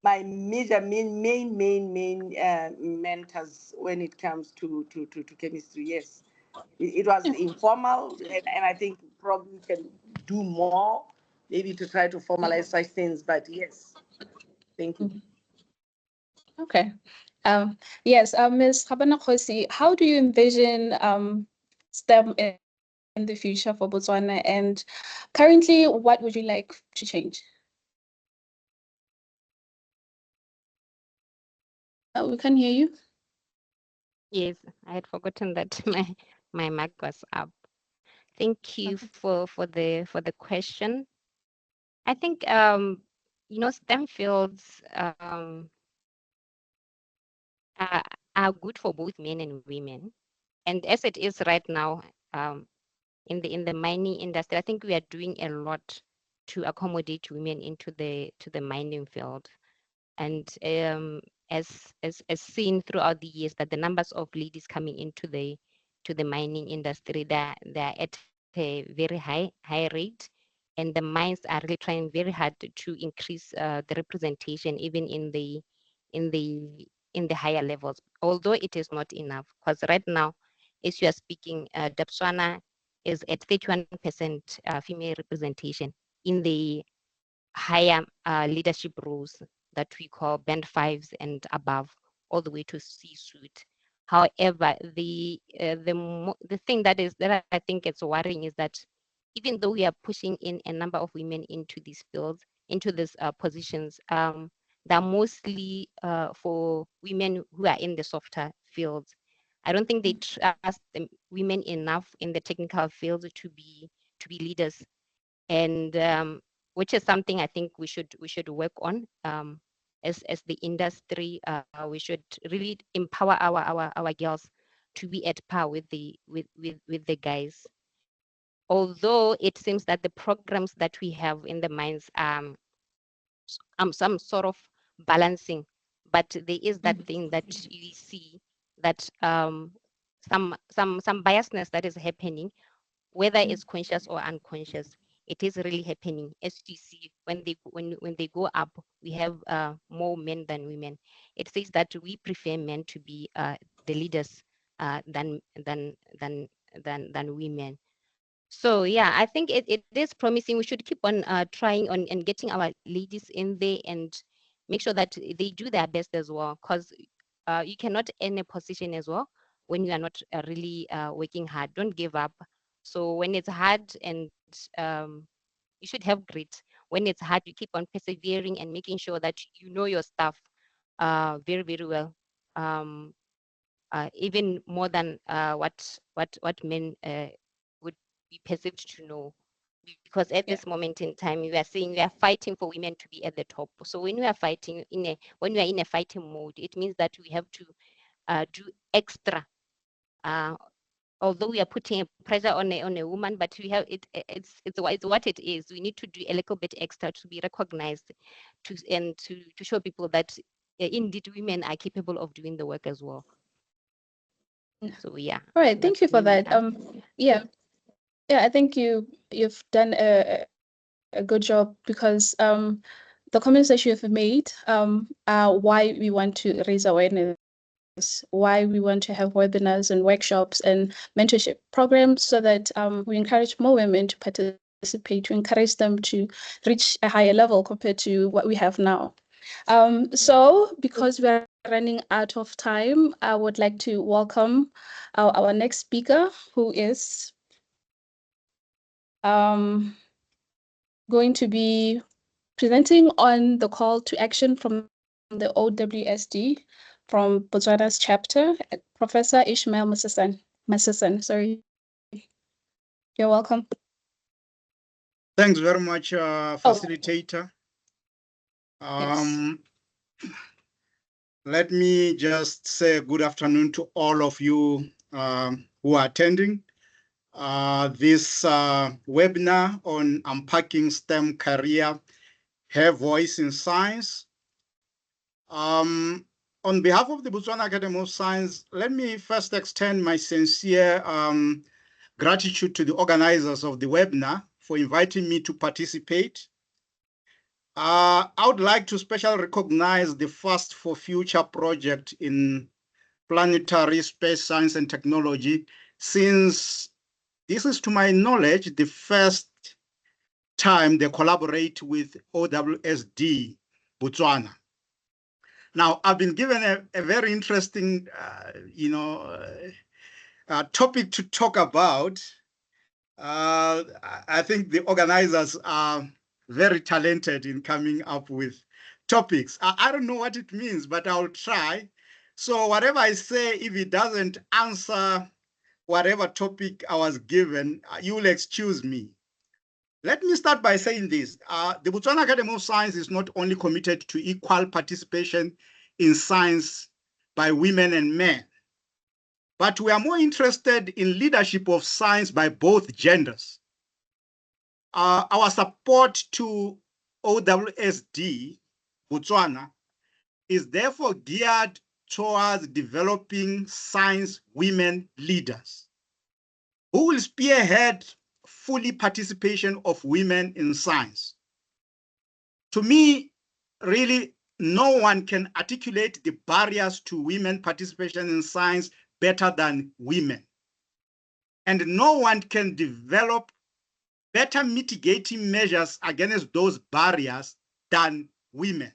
my major, main mentors when it comes to chemistry. Yes, it was informal, and I think probably can do more, maybe to try to formalize such things. But yes, thank you. Okay. Yes, Ms. Khabana, how do you envision STEM in the future for Botswana? And currently, what would you like to change? We can hear you. Yes, I had forgotten that my mic was up. Thank you for the question. I think STEM fields are, are good for both men and women. And as it is right now, in the mining industry, I think we are doing a lot to accommodate women into the mining field. And as seen throughout the years, that the numbers of ladies coming into the mining industry, they're at a very high rate, and the mines are really trying very hard to increase the representation even in the in the higher levels, although it is not enough, because right now, as you are speaking, Botswana is at 31% female representation in the higher leadership roles that we call band fives and above, all the way to C-suite. However, the thing that I think it's worrying is that even though we are pushing in a number of women into these fields, into these positions, they're mostly for women who are in the softer fields. I don't think they trust the women enough in the technical fields to be leaders, and which is something I think we should work on as the industry. We should really empower our girls to be at par with the guys. Although it seems that the programs that we have in the mines some sort of balancing, but there is that thing that you see that some biasness that is happening, whether it's conscious or unconscious. It is really happening. As you see, when they go up, we have more men than women. It says that we prefer men to be the leaders than women. So yeah, I think it is promising. We should keep on trying on and getting our ladies in there and make sure that they do their best as well, because you cannot earn a position as well when you are not really working hard. Don't give up. So when it's hard, and you should have grit. When it's hard, you keep on persevering and making sure that you know your stuff very, very well. Even more than what men would be perceived to know. Because at this moment in time, we are saying we are fighting for women to be at the top. So when we are fighting when we are in a fighting mode, it means that we have to do extra. Although we are putting pressure on a woman, but we have it's what it is. We need to do a little bit extra to be recognized, to show people that indeed women are capable of doing the work as well. So yeah. All right, thank you for that. Yeah, I think you've done a good job, because the comments that you have made are why we want to raise awareness, why we want to have webinars and workshops and mentorship programs, so that we encourage more women to participate, to encourage them to reach a higher level compared to what we have now. So because we are running out of time, I would like to welcome our next speaker, who is going to be presenting on the call to action from the OWSD from Botswana's chapter, Professor Ishmael Masesan. Sorry. You're welcome. Thanks very much, facilitator. Yes. Let me just say good afternoon to all of you who are attending this webinar on Unpacking STEM Career, Her Voice in Science. On behalf of the Botswana Academy of Science, let me first extend my sincere gratitude to the organizers of the webinar for inviting me to participate. I would like to specially recognize the FAST4Future project in planetary space science and technology, since this is, to my knowledge, the first time they collaborate with OWSD Botswana. Now, I've been given a very interesting, topic to talk about. I think the organizers are very talented in coming up with topics. I don't know what it means, but I'll try. So whatever I say, if it doesn't answer whatever topic I was given, you will excuse me. Let me start by saying this. The Botswana Academy of Science is not only committed to equal participation in science by women and men, but we are more interested in leadership of science by both genders. Our support to OWSD Botswana is therefore geared towards developing science women leaders who will spearhead fully participation of women in science. To me, really, no one can articulate the barriers to women participation in science better than women. And no one can develop better mitigating measures against those barriers than women.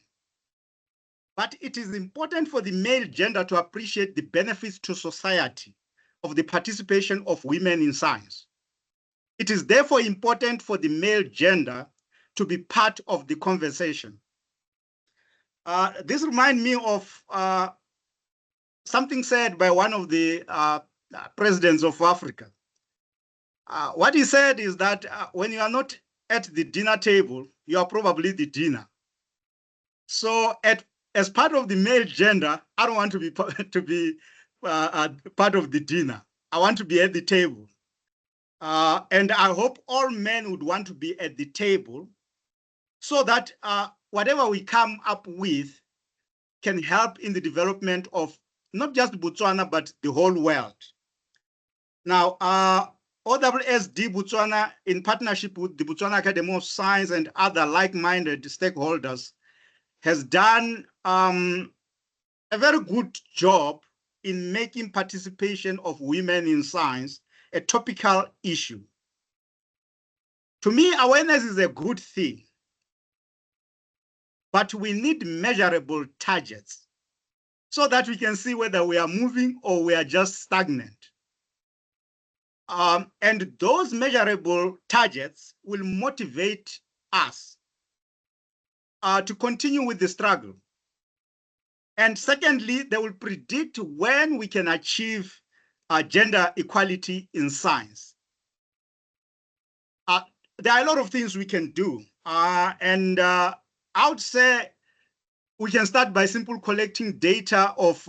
But it is important for the male gender to appreciate the benefits to society of the participation of women in science. It is therefore important for the male gender to be part of the conversation. This reminds me of something said by one of the presidents of Africa. What he said is that when you are not at the dinner table, you are probably the dinner. So as part of the male gender, I don't want to be part of the dinner. I want to be at the table. And I hope all men would want to be at the table, so that whatever we come up with can help in the development of not just Botswana, but the whole world. Now, OWSD Botswana, in partnership with the Botswana Academy of Science and other like-minded stakeholders, has done a very good job in making participation of women in science a topical issue. To me, awareness is a good thing, but we need measurable targets so that we can see whether we are moving or we are just stagnant. And those measurable targets will motivate us to continue with the struggle. And secondly, they will predict when we can achieve gender equality in science. There are a lot of things we can do. And I would say we can start by simply collecting data of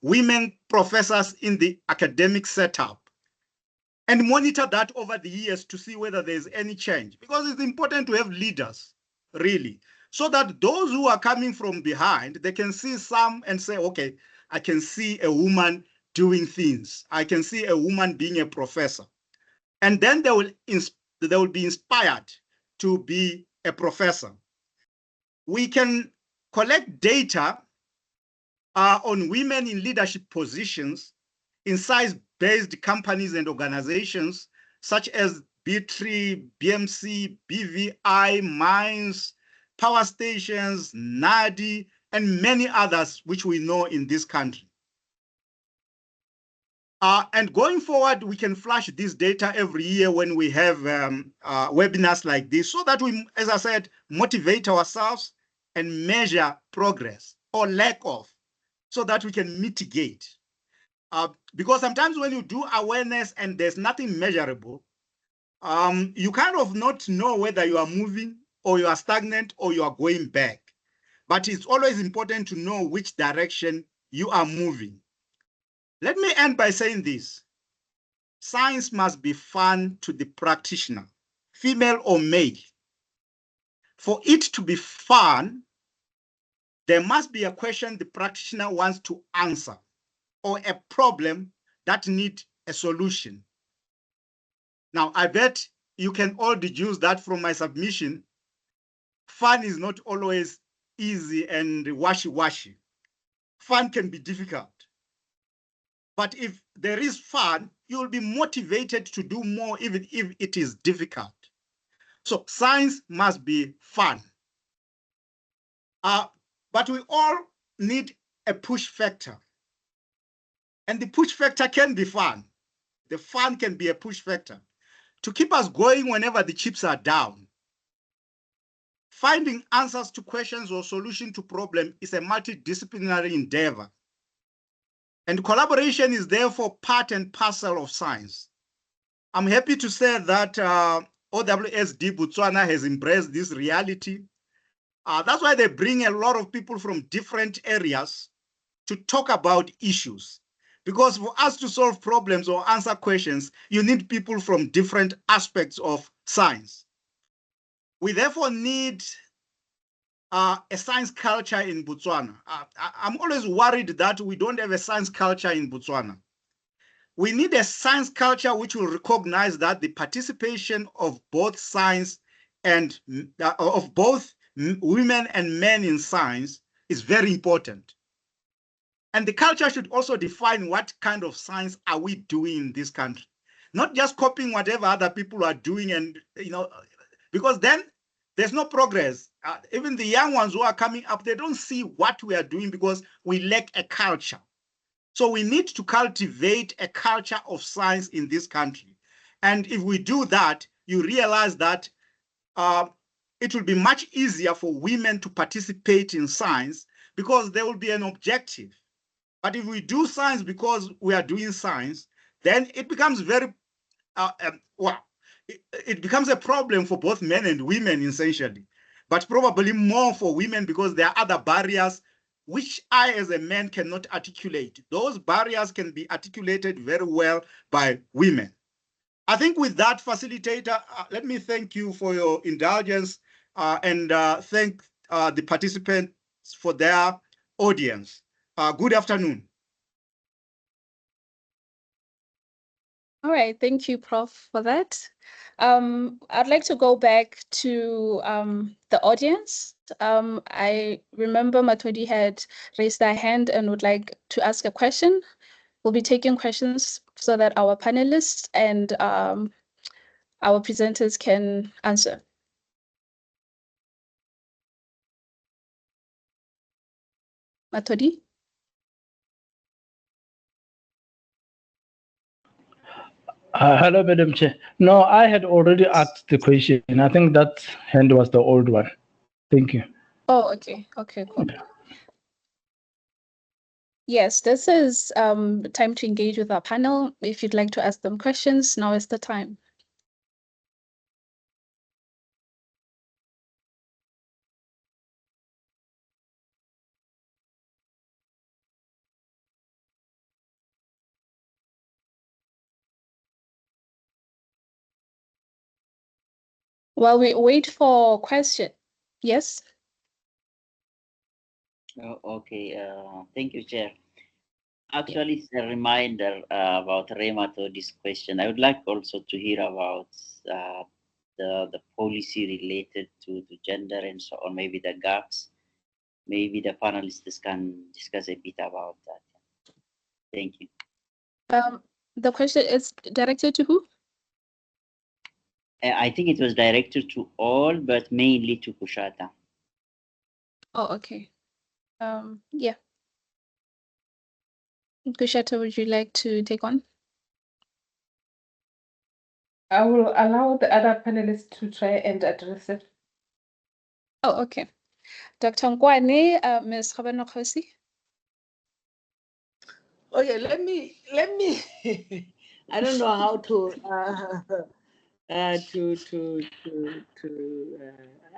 women professors in the academic setup and monitor that over the years to see whether there's any change. Because it's important to have leaders, really, so that those who are coming from behind, they can see some and say, okay, I can see a woman doing things. I can see a woman being a professor. And then they will be inspired to be a professor. We can collect data on women in leadership positions in science-based companies and organizations such as B3, BMC, BVI, mines, power stations, NADI, and many others which we know in this country. And going forward, we can flash this data every year when we have webinars like this so that we, as I said, motivate ourselves and measure progress or lack of so that we can mitigate. Because sometimes when you do awareness and there's nothing measurable, you kind of not know whether you are moving or you are stagnant or you are going back. But it's always important to know which direction you are moving. Let me end by saying this. Science must be fun to the practitioner, female or male. For it to be fun, there must be a question the practitioner wants to answer or a problem that needs a solution. Now, I bet you can all deduce that from my submission. Fun is not always easy and washy-washy. Fun can be difficult. But if there is fun, you'll be motivated to do more even if it is difficult. So science must be fun. But we all need a push factor. And the push factor can be fun. The fun can be a push factor to keep us going whenever the chips are down. Finding answers to questions or solution to problems is a multidisciplinary endeavor. And collaboration is therefore part and parcel of science. I'm happy to say that OWSD Botswana has embraced this reality. That's why they bring a lot of people from different areas to talk about issues. Because for us to solve problems or answer questions, you need people from different aspects of science. We therefore need a science culture in Botswana. I'm always worried that we don't have a science culture in Botswana. We need a science culture which will recognize that the participation of both science and of both women and men in science is very important. And the culture should also define what kind of science are we doing in this country, not just copying whatever other people are doing, and because then there's no progress. Even the young ones who are coming up, they don't see what we are doing because we lack a culture. So we need to cultivate a culture of science in this country. And if we do that, you realize that it will be much easier for women to participate in science because there will be an objective. But if we do science because we are doing science, then it becomes very, it becomes a problem for both men and women, essentially. But probably more for women because there are other barriers which I, as a man, cannot articulate. Those barriers can be articulated very well by women. I think with that, facilitator, let me thank you for your indulgence and thank the participants for their audience. Good afternoon. All right, thank you, Prof, for that. I'd like to go back to the audience. I remember Matodi had raised their hand and would like to ask a question. We'll be taking questions so that our panelists and our presenters can answer. Matodi? Hello, Madam Chair. No, I had already asked the question. I think that hand was the old one. Thank you. Oh, okay. Okay, cool. Yes, this is time to engage with our panel. If you'd like to ask them questions, now is the time. While we wait for question, yes? Oh, okay, thank you, Chair. Actually, it's a reminder about Rematodi's question. I would like also to hear about the policy related to gender and so on, maybe the gaps. Maybe the panelists can discuss a bit about that. Thank you. The question is directed to who? I think it was directed to all, but mainly to Kushata. Oh, okay. Yeah. Kushata, would you like to take on? I will allow the other panelists to try and address it. Oh, okay. Dr. Nkwane, Ms. Khabanokosi. Okay, let me I don't know how to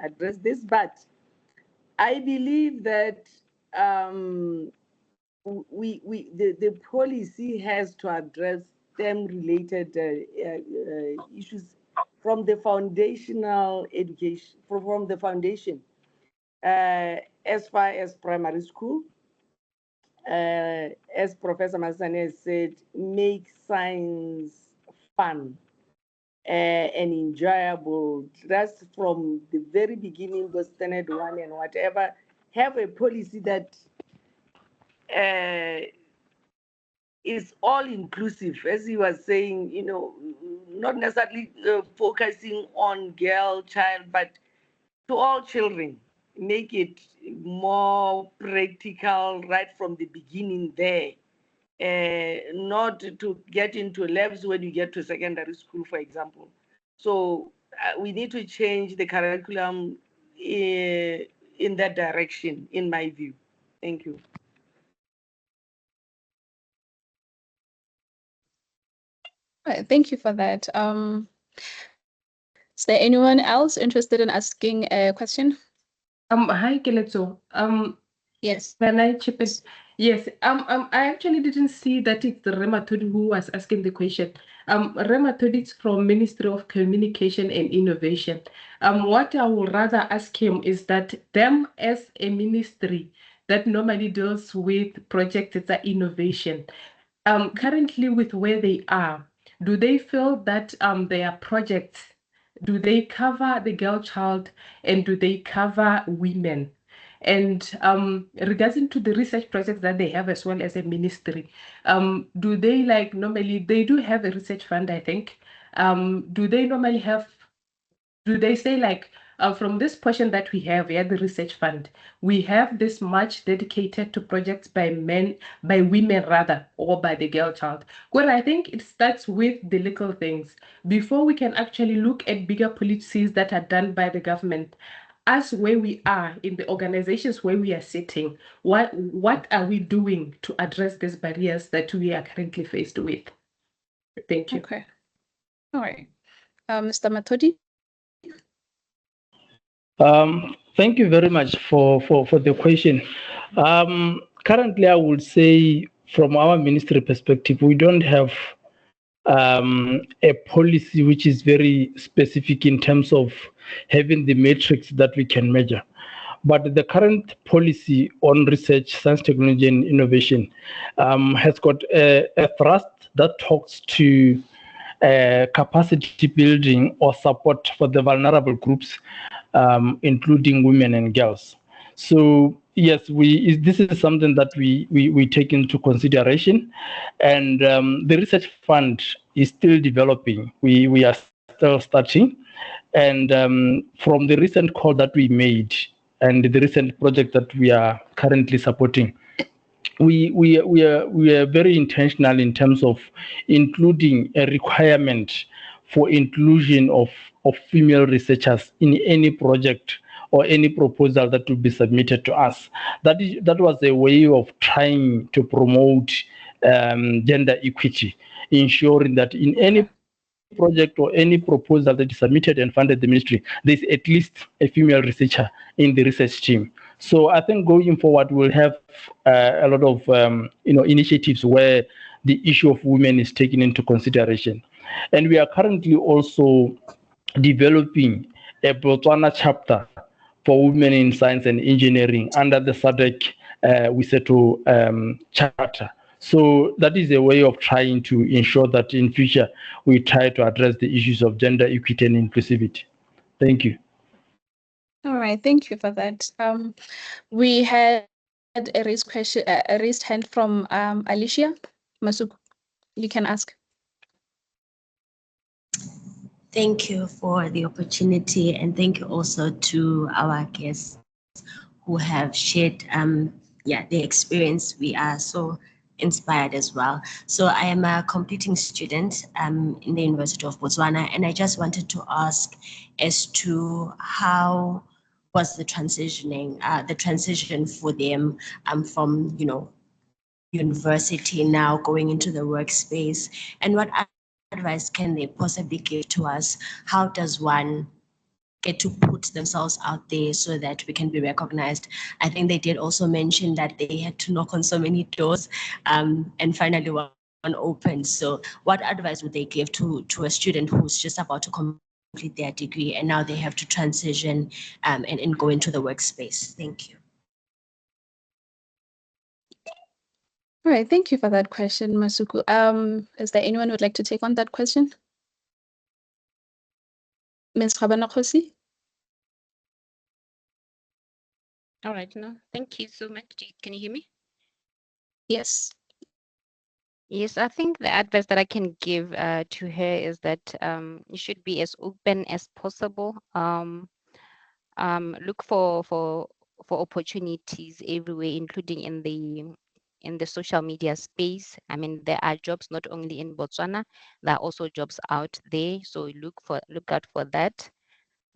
address this, but I believe that the policy has to address STEM related issues from the foundational education, from the foundation, as far as primary school. As Professor Masane said, make science fun and enjoyable. That's from the very beginning, the standard one and whatever. Have a policy that is all inclusive, as he was saying, you know, not necessarily focusing on girl, child, but to all children. Make it more practical right from the beginning there. Not to get into labs when you get to secondary school, for example. So we need to change the curriculum in that direction, in my view. Thank you. All right, thank you for that. Is there anyone else interested in asking a question? Hi, Keleto. Yes. Can I chip in? Yes. I actually didn't see that it's Rematodi who was asking the question. Rematodi is from Ministry of Communication and Innovation. What I would rather ask him is that them as a ministry that normally deals with projects that are innovation, currently with where they are, do they feel that their projects, do they cover the girl child and do they cover women? And regarding to the research projects that they have as well as a ministry, do they like normally, they do have a research fund, I think. Do they normally have, do they say like, from this portion that we have, the research fund, we have this much dedicated to projects by men, by women rather, or by the girl child? Well, I think it starts with the little things. Before we can actually look at bigger policies that are done by the government, us where we are in the organizations where we are sitting, what are we doing to address these barriers that we are currently faced with? Thank you. Okay. All right. Mr. Matodi? Thank you very much for the question. Currently, I would say from our ministry perspective, we don't have a policy which is very specific in terms of having the metrics that we can measure. But the current policy on research, science, technology, and innovation has got a thrust that talks to capacity building or support for the vulnerable groups, including women and girls. So yes, this is something that we take into consideration, and the research fund is still developing. We are still starting, and from the recent call that we made and the recent project that we are currently supporting, we are very intentional in terms of including a requirement for inclusion of female researchers in any project or any proposal that will be submitted to us. That was a way of trying to promote gender equity, ensuring that in any project or any proposal that is submitted and funded the ministry, there's at least a female researcher in the research team. So I think going forward, we'll have a lot of initiatives where the issue of women is taken into consideration, and we are currently also developing a Botswana chapter for women in science and engineering under the SADC WISETO charter. So that is a way of trying to ensure that in future we try to address the issues of gender equity and inclusivity. Thank you. All right, thank you for that. We had a raised hand from Alicia Masuku. You can ask. Thank you for the opportunity, and thank you also to our guests who have shared their experience. We are so inspired as well. So I am a completing student in the University of Botswana, and I just wanted to ask as to how was the transition for them from university now going into the workspace, and what advice can they possibly give to us? How does one get to put themselves out there so that we can be recognized? I think they did also mention that they had to knock on so many doors and finally one opened. So what advice would they give to a student who's just about to complete their degree and now they have to transition and go into the workspace? Thank you. All right, thank you for that question, Masuku. Is there anyone who would like to take on that question? Ms. Khabanakosi? All right, no, thank you so much. Can you hear me? Yes. Yes, I think the advice that I can give to her is that you should be as open as possible. Look for opportunities everywhere, including in the social media space. I mean, there are jobs not only in Botswana, there are also jobs out there. So look out for that.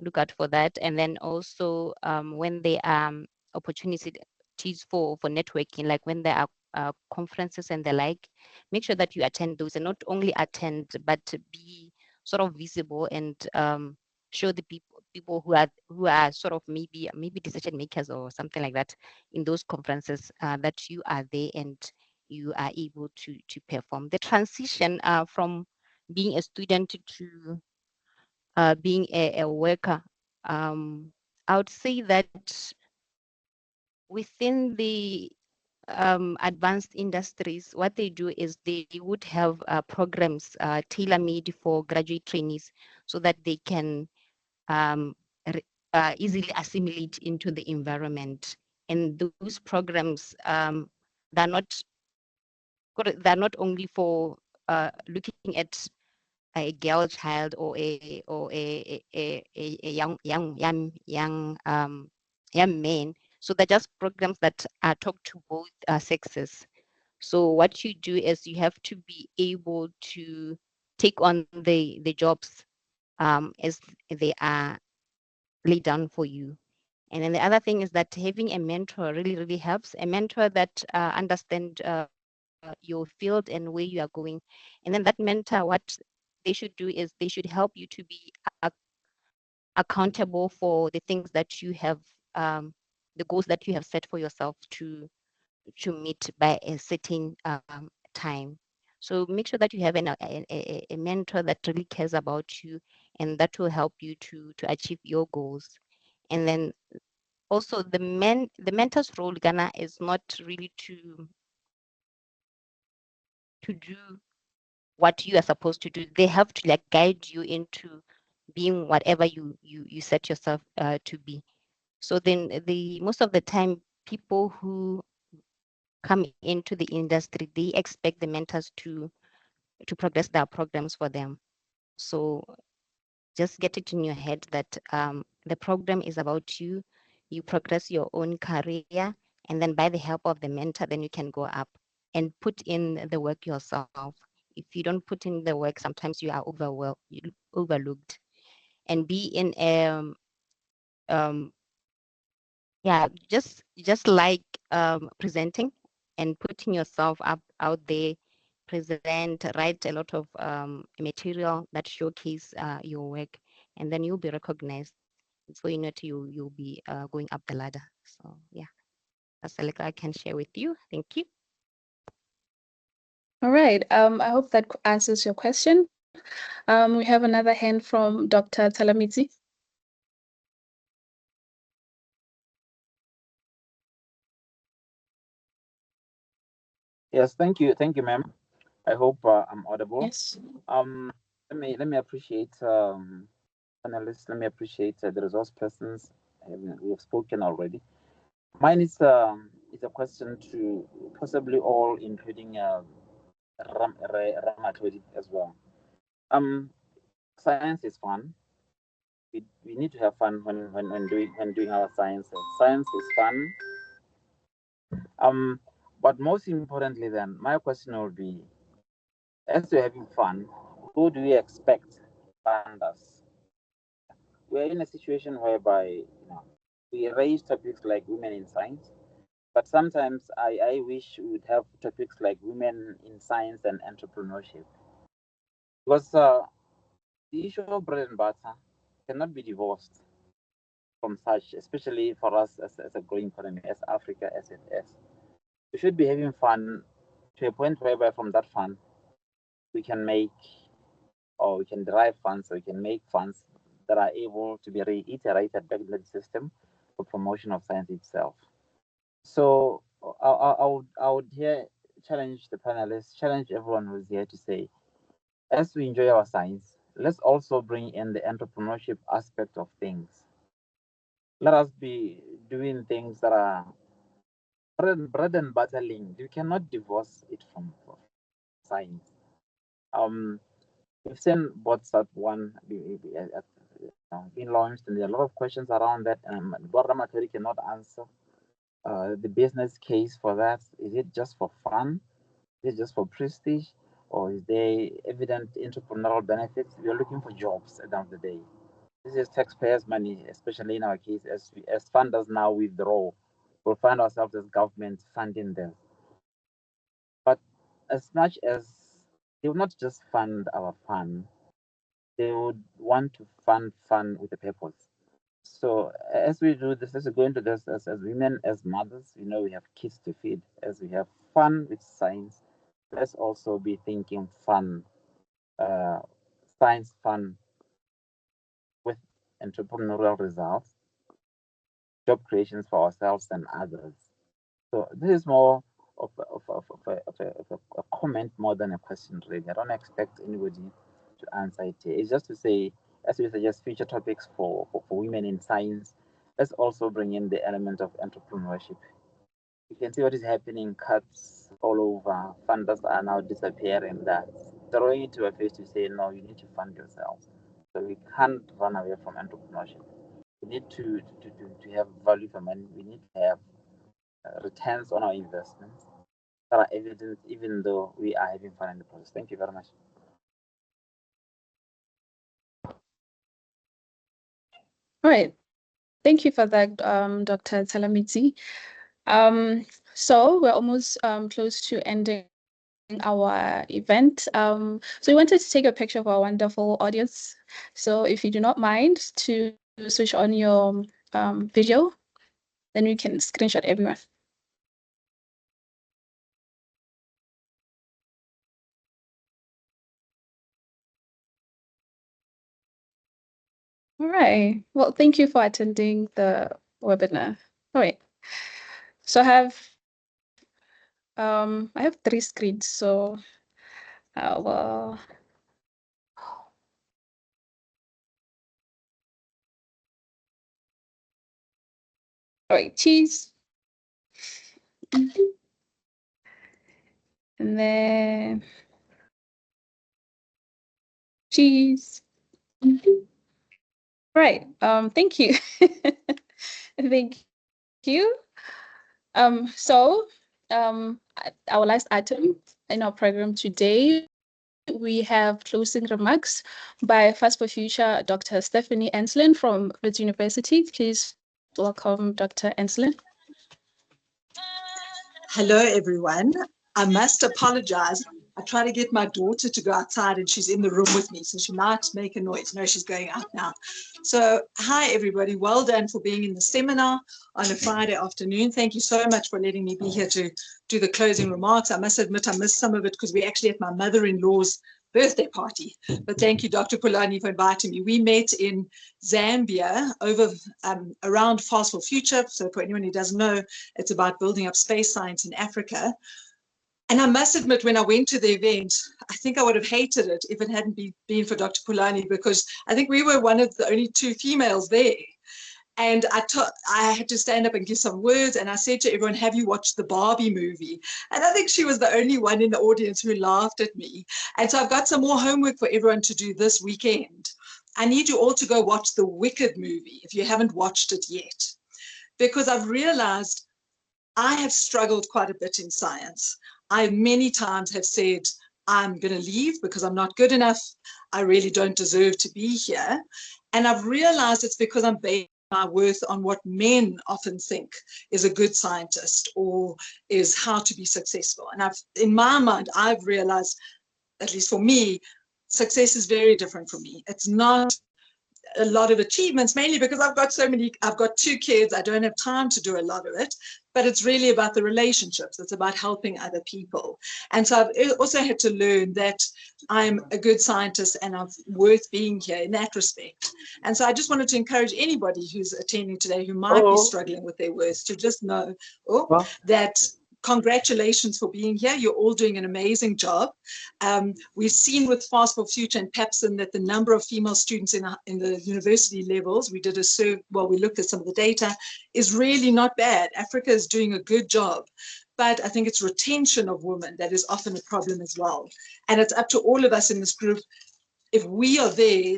Look out for that. And then also when there are opportunities for networking, like when there are conferences and the like, make sure that you attend those, and not only attend, but to be sort of visible and show the people who are sort of maybe decision makers or something like that in those conferences that you are there and you are able to perform. The transition from being a student to being a worker, I would say that within the advanced industries, what they do is they would have programs tailor-made for graduate trainees so that they can easily assimilate into the environment. And those programs, they're not only for looking at a girl child or a young man. So they're just programs that talk to both sexes. So what you do is you have to be able to take on the jobs as they are laid down for you. And then the other thing is that having a mentor really, really helps. A mentor that understands your field and where you are going. And then that mentor, what they should do is they should help you to be accountable for the things that you have, the goals that you have set for yourself to meet by a certain time. So make sure that you have a mentor that really cares about you and that will help you to achieve your goals. And then also the mentor's role, Ghana, is not really to do what you are supposed to do. They have to like guide you into being whatever you set yourself to be. So then the most of the time, people who come into the industry, they expect the mentors to progress their programs for them. So just get it in your head that the program is about you. You progress your own career, and then by the help of the mentor, then you can go up and put in the work yourself. If you don't put in the work, sometimes you are overlooked, and be in yeah, just like presenting and putting yourself up out there, present, write a lot of material that showcase your work, and then you'll be recognized. Before you know it, you'll be going up the ladder. So yeah, that's all I can share with you. Thank you. All right. I hope that answers your question. We have another hand from Dr. Talamitsi. Yes, thank you, ma'am. I hope I'm audible. Yes. Let me appreciate panelists. Let me appreciate the resource persons. We have spoken already. Mine is a question to possibly all, including Ramatlodi as well. Science is fun. We need to have fun when doing our sciences. Science is fun. But most importantly, then my question will be: as we're having fun, who do we expect to fund us? We're in a situation whereby we raise topics like women in science, but sometimes I wish we would have topics like women in science and entrepreneurship, because the issue of bread and butter cannot be divorced from such, especially for us as a growing economy, as Africa as it is. We should be having fun to a point whereby from that fun we can make, or we can derive funds, or we can make funds that are able to be reiterated back in the system for promotion of science itself. So I would here challenge the panelists, challenge everyone who's here to say, as we enjoy our science, let's also bring in the entrepreneurship aspect of things. Let us be doing things that are bread and butter linked. You cannot divorce it from science. We've seen Botswana being launched, and there are a lot of questions around that. What Ramatlodi cannot answer. The business case for that, is it just for fun? Is it just for prestige? Or is there evident entrepreneurial benefits? We are looking for jobs at the end of the day. This is taxpayers' money, especially in our case, as funders now withdraw, we'll find ourselves as government funding them. But as much as they will not just fund our fun, they would want to fund fun with a purpose. So as we do this, as we go into this as women, as mothers, we have kids to feed. As we have fun with science, let's also be thinking fun, science fun with entrepreneurial results, job creations for ourselves and others. So this is more of a comment more than a question, really. I don't expect anybody to answer it here. It's just to say, as we suggest future topics for women in science, let's also bring in the element of entrepreneurship. You can see what is happening, cuts all over, funders are now disappearing. That's throwing it to a face to say, no, you need to fund yourself. So we can't run away from entrepreneurship. We need to have value for money. We need to have returns on our investments that are evident, even though we are having fun in the process. Thank you very much. All right. Thank you for that, Dr. Talamitsi. So we're almost close to ending our event. So we wanted to take a picture of our wonderful audience. So if you do not mind to switch on your video, then we can screenshot everyone. All right. Well, thank you for attending the webinar. All right. So I have 3 screens. So All right, cheese. And then cheese. Right. Thank you. Thank you. Our last item in our program today, we have closing remarks by FAST4Future Dr. Stephanie Enslin from Wits University. Please welcome Dr. Enslin. Hello, everyone. I must apologize. I try to get my daughter to go outside and she's in the room with me, so she might make a noise. No, she's going out now. So hi, everybody. Well done for being in the seminar on a Friday afternoon. Thank you so much for letting me be here to do the closing remarks. I must admit I missed some of it because we're actually at my mother-in-law's birthday party. But thank you, Dr. Pulani, for inviting me. We met in Zambia over around FAST4Future. So for anyone who doesn't know, it's about building up space science in Africa. And I must admit, when I went to the event, I think I would have hated it if it hadn't been for Dr. Pulani, because I think we were one of the only 2 females there. And I had to stand up and give some words. And I said to everyone, have you watched the Barbie movie? And I think she was the only one in the audience who laughed at me. And so I've got some more homework for everyone to do this weekend. I need you all to go watch the Wicked movie if you haven't watched it yet, because I've realized I have struggled quite a bit in science. I many times have said, I'm going to leave because I'm not good enough. I really don't deserve to be here. And I've realized it's because I'm basing my worth on what men often think is a good scientist or is how to be successful. And in my mind, I've realized, at least for me, success is very different from me. It's not a lot of achievements, mainly because I've got 2 kids. I don't have time to do a lot of it, but it's really about the relationships. It's about helping other people. And so I've also had to learn that I'm a good scientist and I'm worth being here in that respect. And so I just wanted to encourage anybody who's attending today who might be struggling with their worth to just know that congratulations for being here. You're all doing an amazing job. We've seen with FAST4Future and PAPSON that the number of female students in the university levels, we did a survey, well, we looked at some of the data, is really not bad. Africa is doing a good job. But I think it's retention of women that is often a problem as well. And it's up to all of us in this group. If we are there,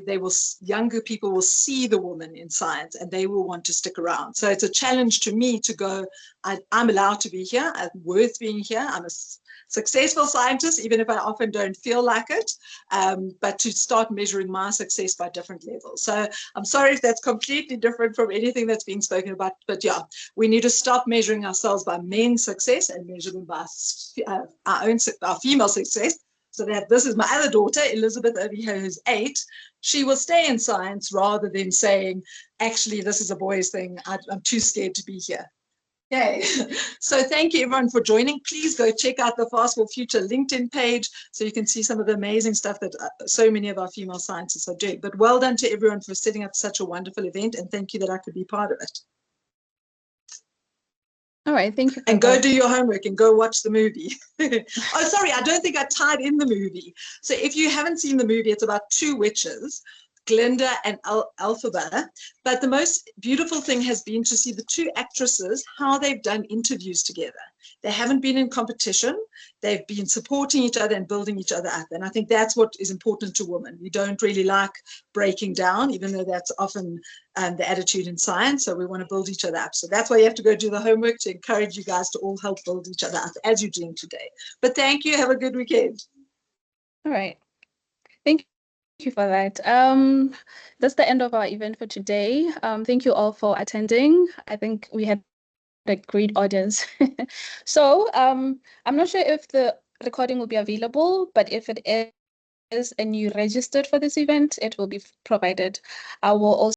younger people will see the woman in science and they will want to stick around. So it's a challenge to me to go, I'm allowed to be here. I'm worth being here. I'm a successful scientist, even if I often don't feel like it, but to start measuring my success by different levels. So I'm sorry if that's completely different from anything that's being spoken about, but yeah, we need to stop measuring ourselves by men's success and measure them by our female success. So that this is my other daughter, Elizabeth, over here, who's 8. She will stay in science rather than saying, actually, this is a boys' thing. I'm too scared to be here. Okay, so thank you everyone for joining. Please go check out the FAST4Future LinkedIn page so you can see some of the amazing stuff that so many of our female scientists are doing. But well done to everyone for setting up such a wonderful event, and thank you that I could be part of it. All right, thank you. And go do your homework and go watch the movie. Oh, sorry, I don't think I tied in the movie. So if you haven't seen the movie, it's about 2 witches, Glinda and Elphaba. But the most beautiful thing has been to see the 2 actresses, how they've done interviews together. They haven't been in competition. They've been supporting each other and building each other up. And I think that's what is important to women. We don't really like breaking down, even though that's often the attitude in science. So we want to build each other up. So that's why you have to go do the homework, to encourage you guys to all help build each other up as you're doing today. But thank you. Have a good weekend. All right. Thank you for that. That's the end of our event for today. Thank you all for attending. I think we had a great audience. So I'm not sure if the recording will be available, but if it is and you registered for this event, it will be provided. I will also